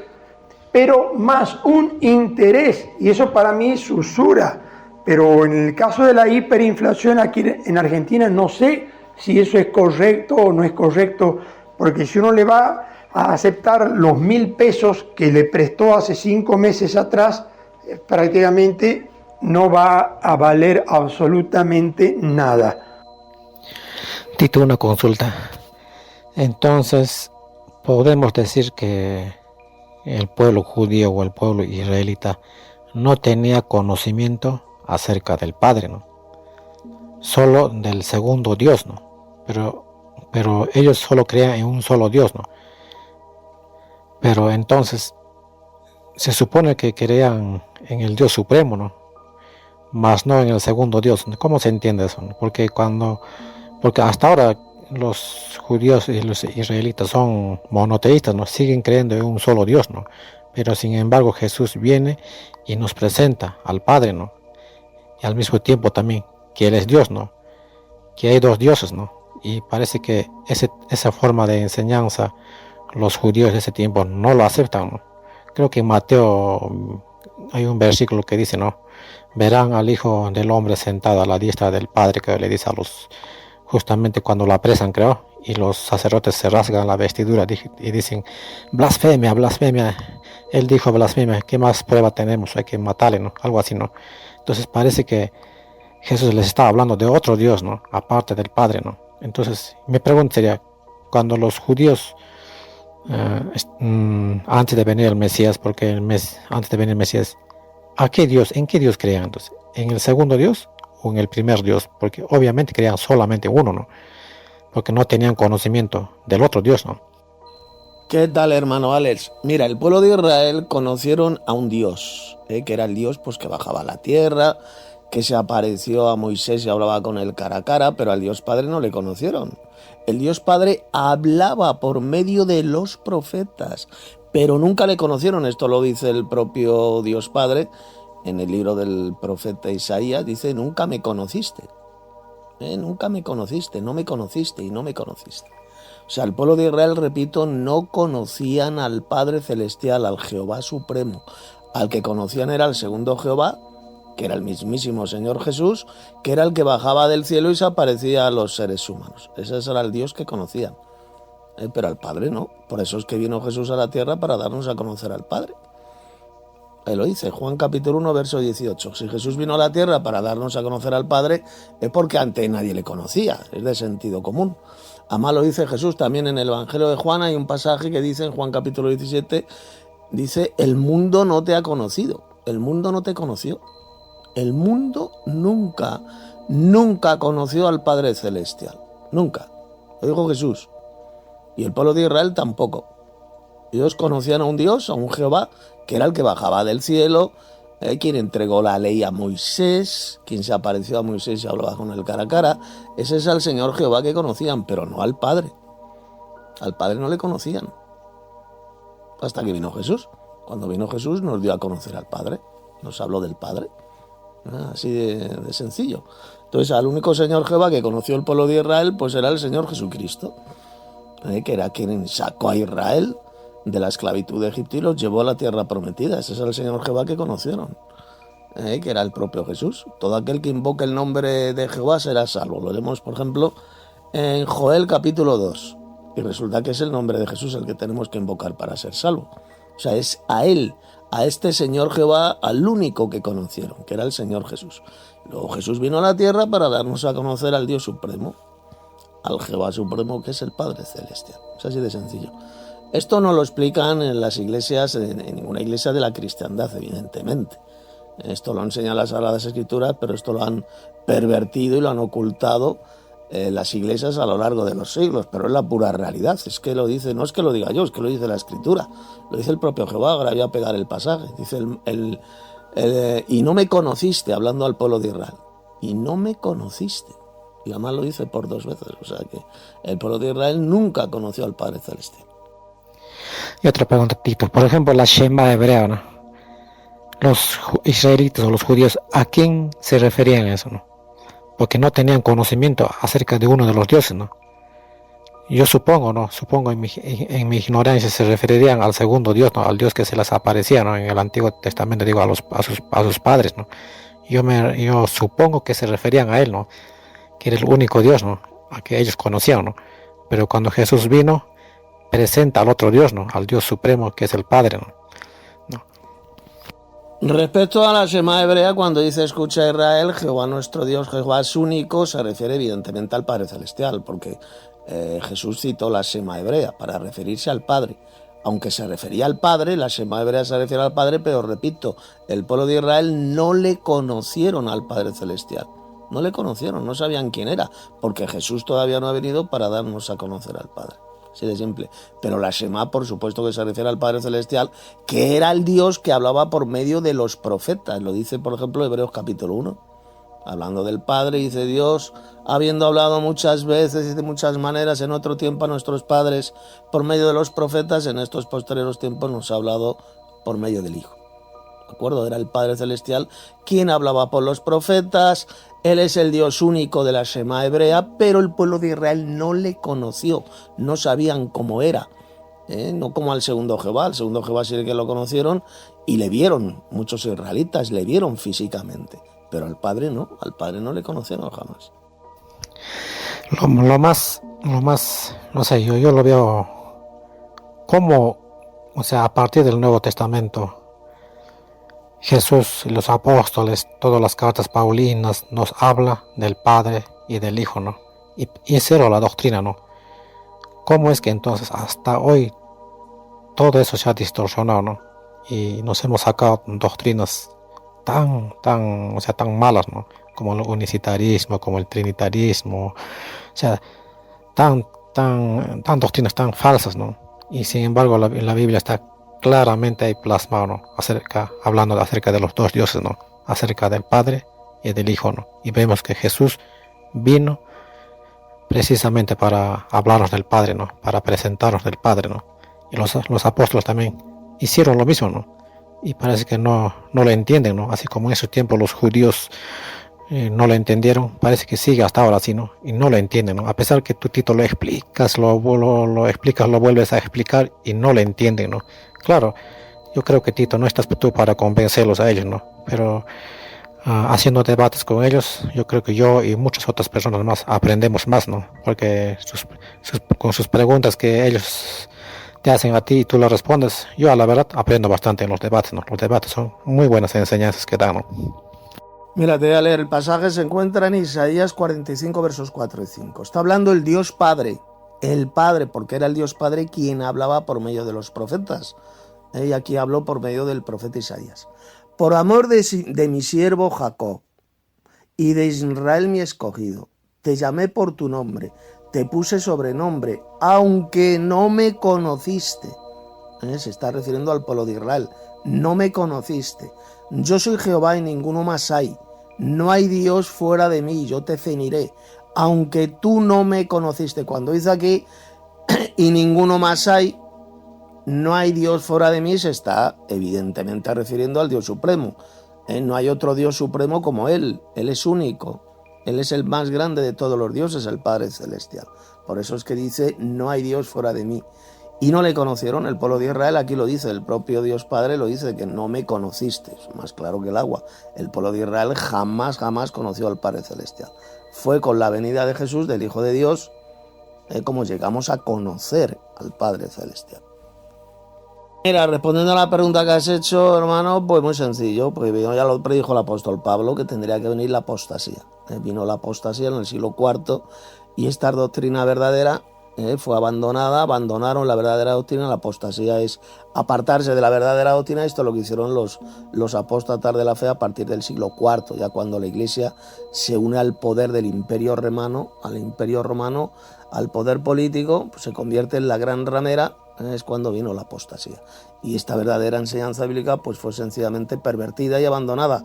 pero más un interés, y eso para mí es usura. Pero en el caso de la hiperinflación aquí en Argentina, no sé si eso es correcto o no es correcto, porque si uno le va a aceptar los 1.000 pesos que le prestó hace 5 meses atrás, prácticamente no va a valer absolutamente nada. Tito, una consulta. Entonces, podemos decir que el pueblo judío o el pueblo israelita no tenía conocimiento acerca del Padre, ¿no? Solo del segundo Dios, ¿no? Pero ellos solo creían en un solo Dios, ¿no? Pero entonces se supone que creían en el Dios supremo, ¿no? Más no en el segundo Dios. ¿Cómo se entiende eso, no? Porque hasta ahora los judíos y los israelitas son monoteístas, ¿no? Siguen creyendo en un solo Dios, ¿no? Pero sin embargo Jesús viene y nos presenta al Padre, ¿no? Y al mismo tiempo también que Él es Dios, ¿no? Que hay dos dioses, ¿no? Y parece que esa forma de enseñanza los judíos de ese tiempo no lo aceptan, ¿no? Creo que en Mateo hay un versículo que dice, ¿no? Verán al Hijo del Hombre sentado a la diestra del Padre, que le dice a los, justamente cuando lo apresan, creo, y los sacerdotes se rasgan la vestidura y dicen: blasfemia, blasfemia. Él dijo blasfemia, ¿qué más prueba tenemos? Hay que matarle, ¿no? Algo así, ¿no? Entonces parece que Jesús les está hablando de otro Dios, ¿no? Aparte del Padre, ¿no? Entonces mi pregunta sería, cuando los judíos antes de venir el Mesías, porque antes de venir el Mesías, ¿en qué Dios creían entonces? ¿En el segundo Dios o en el primer Dios? Porque obviamente creían solamente uno, ¿no? Porque no tenían conocimiento del otro Dios, ¿no? ¿Qué tal, hermano Alex? Mira, el pueblo de Israel conocieron a un Dios, que era el Dios pues, que bajaba a la tierra, que se apareció a Moisés y hablaba con él cara a cara, pero al Dios Padre no le conocieron. El Dios Padre hablaba por medio de los profetas, pero nunca le conocieron. Esto lo dice el propio Dios Padre en el libro del profeta Isaías, dice, nunca me conociste. Nunca me conociste, no me conociste y no me conociste. O sea, el pueblo de Israel, repito, no conocían al Padre Celestial, al Jehová Supremo. Al que conocían era el segundo Jehová, que era el mismísimo Señor Jesús, que era el que bajaba del cielo y se aparecía a los seres humanos. Ese era el Dios que conocían. Pero al Padre no. Por eso es que vino Jesús a la tierra para darnos a conocer al Padre. Ahí lo dice, Juan capítulo 1, verso 18. Si Jesús vino a la tierra para darnos a conocer al Padre, es porque antes nadie le conocía, es de sentido común. Además lo dice Jesús también en el Evangelio de Juan, hay un pasaje que dice en Juan capítulo 17, dice, el mundo no te ha conocido, el mundo no te conoció. El mundo nunca conoció al Padre Celestial, nunca. Lo dijo Jesús. Y el pueblo de Israel tampoco. Ellos conocían a un Dios, a un Jehová, que era el que bajaba del cielo, quien entregó la ley a Moisés, quien se apareció a Moisés y hablaba con él cara a cara. Ese es el Señor Jehová que conocían, pero no al Padre. Al Padre no le conocían. Hasta que vino Jesús. Cuando vino Jesús nos dio a conocer al Padre, nos habló del Padre. Así de sencillo. Entonces al único Señor Jehová que conoció el pueblo de Israel, pues era el Señor Jesucristo, que era quien sacó a Israel de la esclavitud de Egipto y los llevó a la tierra prometida. Ese es el Señor Jehová que conocieron, que era el propio Jesús. Todo aquel que invoque el nombre de Jehová será salvo. Lo leemos, por ejemplo, en Joel capítulo 2. Y resulta que es el nombre de Jesús el que tenemos que invocar para ser salvo. O sea, es a él, a este Señor Jehová, al único que conocieron, que era el Señor Jesús. Luego Jesús vino a la tierra para darnos a conocer al Dios Supremo, al Jehová Supremo, que es el Padre Celestial. Es así de sencillo. Esto no lo explican en las iglesias, en ninguna iglesia de la cristiandad, evidentemente. Esto lo enseñan las Sagradas Escrituras, pero esto lo han pervertido y lo han ocultado las iglesias a lo largo de los siglos, pero es la pura realidad. Es que lo dice, no es que lo diga yo, es que lo dice la Escritura, lo dice el propio Jehová. Ahora voy a pegar el pasaje, dice y no me conociste, hablando al pueblo de Israel, y no me conociste, y además lo dice por 2 veces. O sea que el pueblo de Israel nunca conoció al Padre Celestial. Y otra pregunta, Tito, por ejemplo, la Shema hebrea, ¿no? Los israelitas o los judíos, ¿a quién se referían a eso, no? Porque no tenían conocimiento acerca de uno de los dioses, ¿no? Yo supongo, ¿no? Supongo en mi ignorancia se referirían al segundo Dios, ¿no? Al Dios que se les aparecía, ¿no? En el Antiguo Testamento, digo, a sus padres, ¿no? Yo supongo que se referían a él, ¿no? Que era el único Dios, ¿no? A que ellos conocían, ¿no? Pero cuando Jesús vino, presenta al otro Dios, ¿no? Al Dios Supremo, que es el Padre, ¿no? Respecto a la Shema hebrea, cuando dice escucha Israel, Jehová nuestro Dios, Jehová es único, se refiere evidentemente al Padre Celestial, porque Jesús citó la Shema hebrea para referirse al Padre. Aunque se refería al Padre, la Shema hebrea se refiere al Padre, pero repito, el pueblo de Israel no le conocieron al Padre Celestial. No le conocieron, no sabían quién era, porque Jesús todavía no ha venido para darnos a conocer al Padre. Así de simple. Pero la Shema, por supuesto que se refiere al Padre Celestial, que era el Dios que hablaba por medio de los profetas. Lo dice, por ejemplo, Hebreos capítulo 1. Hablando del Padre, dice Dios, habiendo hablado muchas veces y de muchas maneras en otro tiempo a nuestros padres por medio de los profetas, en estos posteriores tiempos nos ha hablado por medio del Hijo. ¿De acuerdo? Era el Padre Celestial quien hablaba por los profetas. Él es el Dios único de la Shema hebrea, pero el pueblo de Israel no le conoció, no sabían cómo era, no como al segundo Jehová. El segundo Jehová sí que lo conocieron y le vieron, muchos israelitas le vieron físicamente, pero al Padre no le conocieron jamás. Lo más, no sé, yo lo veo como, o sea, a partir del Nuevo Testamento, Jesús y los apóstoles, todas las cartas paulinas nos habla del Padre y del Hijo, ¿no? Y cero la doctrina, ¿no? ¿Cómo es que entonces hasta hoy todo eso se ha distorsionado, ¿no? Y nos hemos sacado doctrinas tan malas, ¿no? Como el unicitarismo, como el trinitarismo, o sea, tan doctrinas tan falsas, ¿no? Y sin embargo en la Biblia está claramente ahí plasmado, ¿no? Hablando acerca de los dos dioses, ¿no? Acerca del Padre y del Hijo, ¿no? Y vemos que Jesús vino precisamente para hablarnos del Padre, ¿no? Para presentarnos del Padre, ¿no? Y los apóstoles también hicieron lo mismo, ¿no? Y parece que no lo entienden, ¿no? Así como en esos tiempos los judíos no lo entendieron, parece que sigue hasta ahora así, ¿no? Y no lo entienden, ¿no? A pesar que tú, Tito, lo explicas, lo explicas, lo vuelves a explicar y no lo entienden, ¿no? Claro, yo creo que, Tito, no estás tú para convencerlos a ellos, ¿no? Pero haciendo debates con ellos, yo creo que yo y muchas otras personas más aprendemos más, ¿no? Porque con sus preguntas que ellos te hacen a ti y tú le respondes, yo a la verdad aprendo bastante en los debates, ¿no? Los debates son muy buenas enseñanzas que dan, ¿no? Mira, te voy a leer, el pasaje se encuentra en Isaías 45, versos 4 y 5. Está hablando el Dios Padre, porque era el Dios Padre quien hablaba por medio de los profetas. Y aquí habló por medio del profeta Isaías. Por amor de mi siervo Jacob y de Israel mi escogido, te llamé por tu nombre, te puse sobrenombre, aunque no me conociste. Se está refiriendo al pueblo de Israel. No me conociste. Yo soy Jehová y ninguno más hay. No hay Dios fuera de mí, yo te ceniré, aunque tú no me conociste. Cuando dice aquí, y ninguno más hay, no hay Dios fuera de mí, se está evidentemente refiriendo al Dios Supremo. No hay otro Dios Supremo como Él es único. Él es el más grande de todos los dioses, el Padre Celestial. Por eso es que dice, no hay Dios fuera de mí. Y no le conocieron, el pueblo de Israel, aquí lo dice, el propio Dios Padre lo dice, que no me conociste, es más claro que el agua. El pueblo de Israel jamás conoció al Padre Celestial. Fue con la venida de Jesús, del Hijo de Dios, como llegamos a conocer al Padre Celestial. Mira, respondiendo a la pregunta que has hecho, hermano, pues muy sencillo, pues ya lo predijo el apóstol Pablo, que tendría que venir la apostasía. Vino la apostasía en el siglo IV y esta doctrina verdadera fue abandonaron la verdadera doctrina. La apostasía es apartarse de la verdadera doctrina. Esto es lo que hicieron los apóstatas de la fe a partir del siglo IV, ya cuando la Iglesia se une al poder del Imperio Romano, al poder político, pues se convierte en la gran ramera. Es cuando vino la apostasía. Y esta verdadera enseñanza bíblica pues fue sencillamente pervertida y abandonada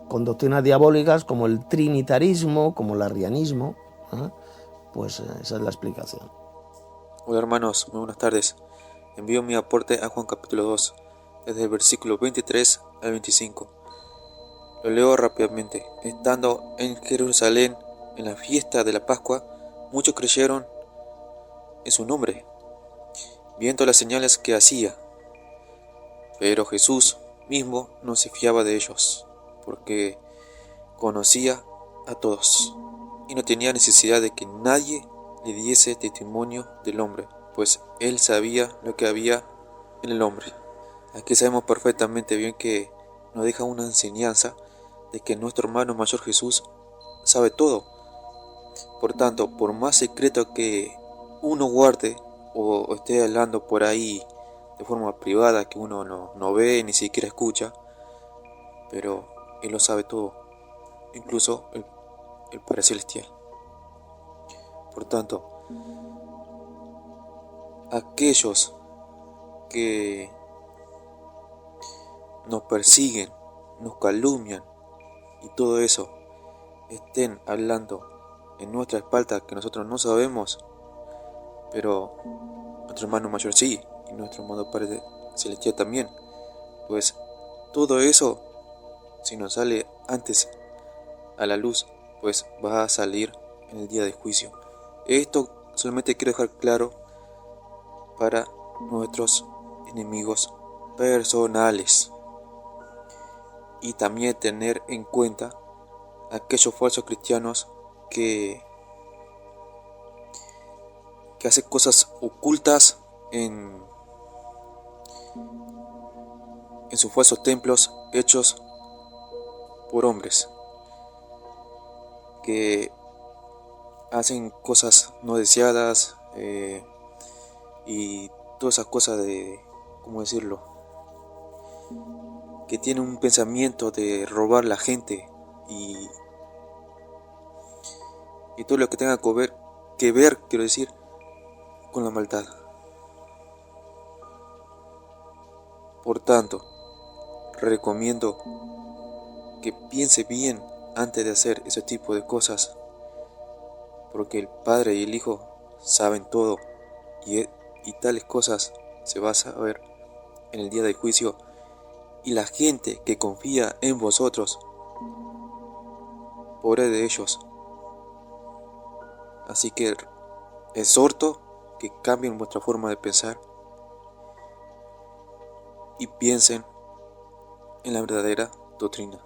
con doctrinas diabólicas como el trinitarismo, como el arrianismo. Pues esa es la explicación. Hola hermanos, muy buenas tardes. Envío mi aporte a Juan capítulo 2, desde el versículo 23 al 25. Lo leo rápidamente. Estando en Jerusalén en la fiesta de la Pascua, muchos creyeron en su nombre, viendo las señales que hacía. Pero Jesús mismo no se fiaba de ellos, porque conocía a todos, y no tenía necesidad de que nadie le diese testimonio del hombre, pues él sabía lo que había en el hombre. Aquí sabemos perfectamente bien que nos deja una enseñanza de que nuestro hermano mayor Jesús sabe todo. Por tanto, por más secreto que uno guarde o esté hablando por ahí de forma privada que uno no ve ni siquiera escucha, pero Él lo sabe todo, incluso el Padre Celestial. Por tanto, aquellos que nos persiguen, nos calumnian y todo eso, estén hablando en nuestra espalda que nosotros no sabemos, pero nuestro hermano mayor sí, y nuestro amado Padre Celestial también, pues todo eso, si nos sale antes a la luz, pues va a salir en el día del juicio. Esto solamente quiero dejar claro para nuestros enemigos personales, y también tener en cuenta aquellos falsos cristianos que hacen cosas ocultas en sus falsos templos hechos por hombres, que hacen cosas no deseadas y todas esas cosas de, ¿cómo decirlo?, que tienen un pensamiento de robar la gente y todo lo que tenga que ver, quiero decir, con la maldad. Por tanto, recomiendo que piense bien antes de hacer ese tipo de cosas, porque el Padre y el Hijo saben todo, y tales cosas se va a saber en el día del juicio, y la gente que confía en vosotros, pobre de ellos. Así que exhorto que cambien vuestra forma de pensar y piensen en la verdadera doctrina,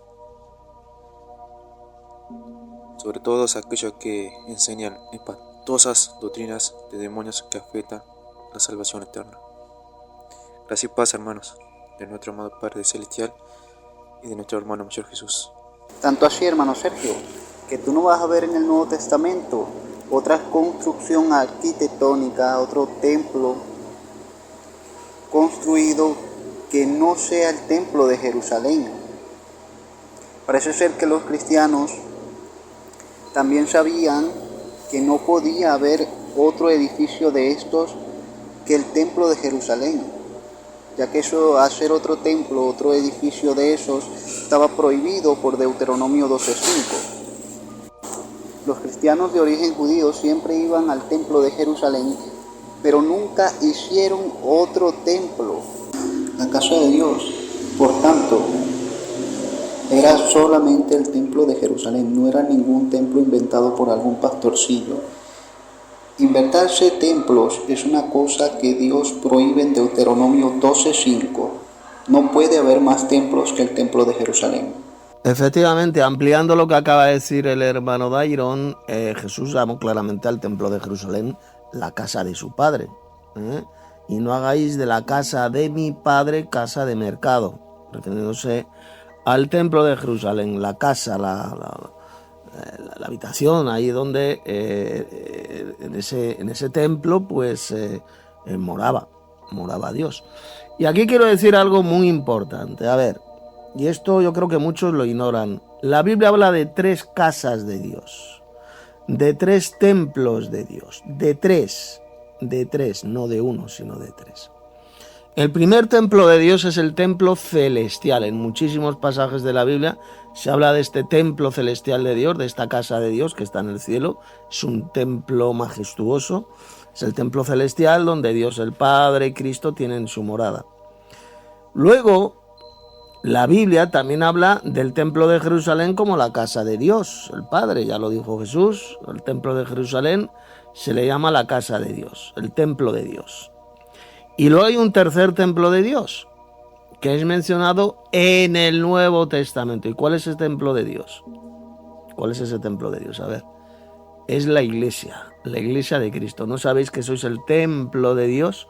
sobre todo aquellos que enseñan espantosas doctrinas de demonios que afectan la salvación eterna. Gracias y paz, hermanos, de nuestro amado Padre Celestial y de nuestro hermano mayor Jesús. Tanto así, hermano Sergio, que tú no vas a ver en el Nuevo Testamento otra construcción arquitectónica, otro templo construido que no sea el templo de Jerusalén. Parece ser que los cristianos también sabían que no podía haber otro edificio de estos que el templo de Jerusalén, ya que eso, hacer otro templo, otro edificio de esos, estaba prohibido por Deuteronomio 12:5. Los cristianos de origen judío siempre iban al templo de Jerusalén, pero nunca hicieron otro templo. La casa de Dios, por tanto, era solamente el templo de Jerusalén, no era ningún templo inventado por algún pastorcillo. Inventarse templos es una cosa que Dios prohíbe en Deuteronomio 12:5. No puede haber más templos que el templo de Jerusalén. Efectivamente, ampliando lo que acaba de decir el hermano Dairon, Jesús llamó claramente al templo de Jerusalén la casa de su padre. Y no hagáis de la casa de mi padre casa de mercado, refiriéndose al templo de Jerusalén, la casa, la habitación, ahí donde en ese templo pues moraba Dios. Y aquí quiero decir algo muy importante. A ver, y esto yo creo que muchos lo ignoran. La Biblia habla de 3 casas de Dios, de 3 templos de Dios, de tres, no de 1, sino de 3. El primer templo de Dios es el templo celestial. En muchísimos pasajes de la Biblia se habla de este templo celestial de Dios, de esta casa de Dios que está en el cielo. Es un templo majestuoso, es el templo celestial donde Dios el Padre y Cristo tienen su morada. Luego, la Biblia también habla del templo de Jerusalén como la casa de Dios, el Padre, ya lo dijo Jesús. El templo de Jerusalén se le llama la casa de Dios, el templo de Dios. Y luego hay un tercer templo de Dios, que es mencionado en el Nuevo Testamento. ¿Y cuál es ese templo de Dios? ¿Cuál es ese templo de Dios? A ver, es la iglesia de Cristo. ¿No sabéis que sois el templo de Dios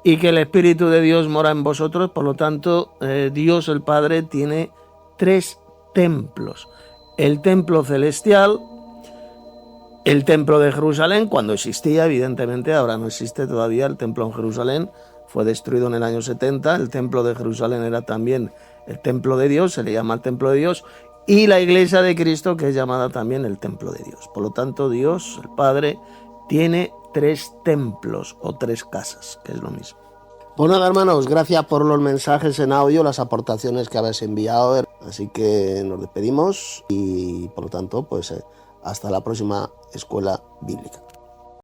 y que el Espíritu de Dios mora en vosotros? Por lo tanto, Dios el Padre tiene 3 templos. El templo celestial, el templo de Jerusalén, cuando existía, evidentemente, ahora no existe todavía el templo en Jerusalén, fue destruido en el año 70, el templo de Jerusalén era también el templo de Dios, se le llama el templo de Dios, y la iglesia de Cristo, que es llamada también el templo de Dios. Por lo tanto, Dios, el Padre, tiene 3 templos o 3 casas, que es lo mismo. Bueno, hermanos, gracias por los mensajes en audio, las aportaciones que habéis enviado, así que nos despedimos y, por lo tanto, pues hasta la próxima escuela bíblica.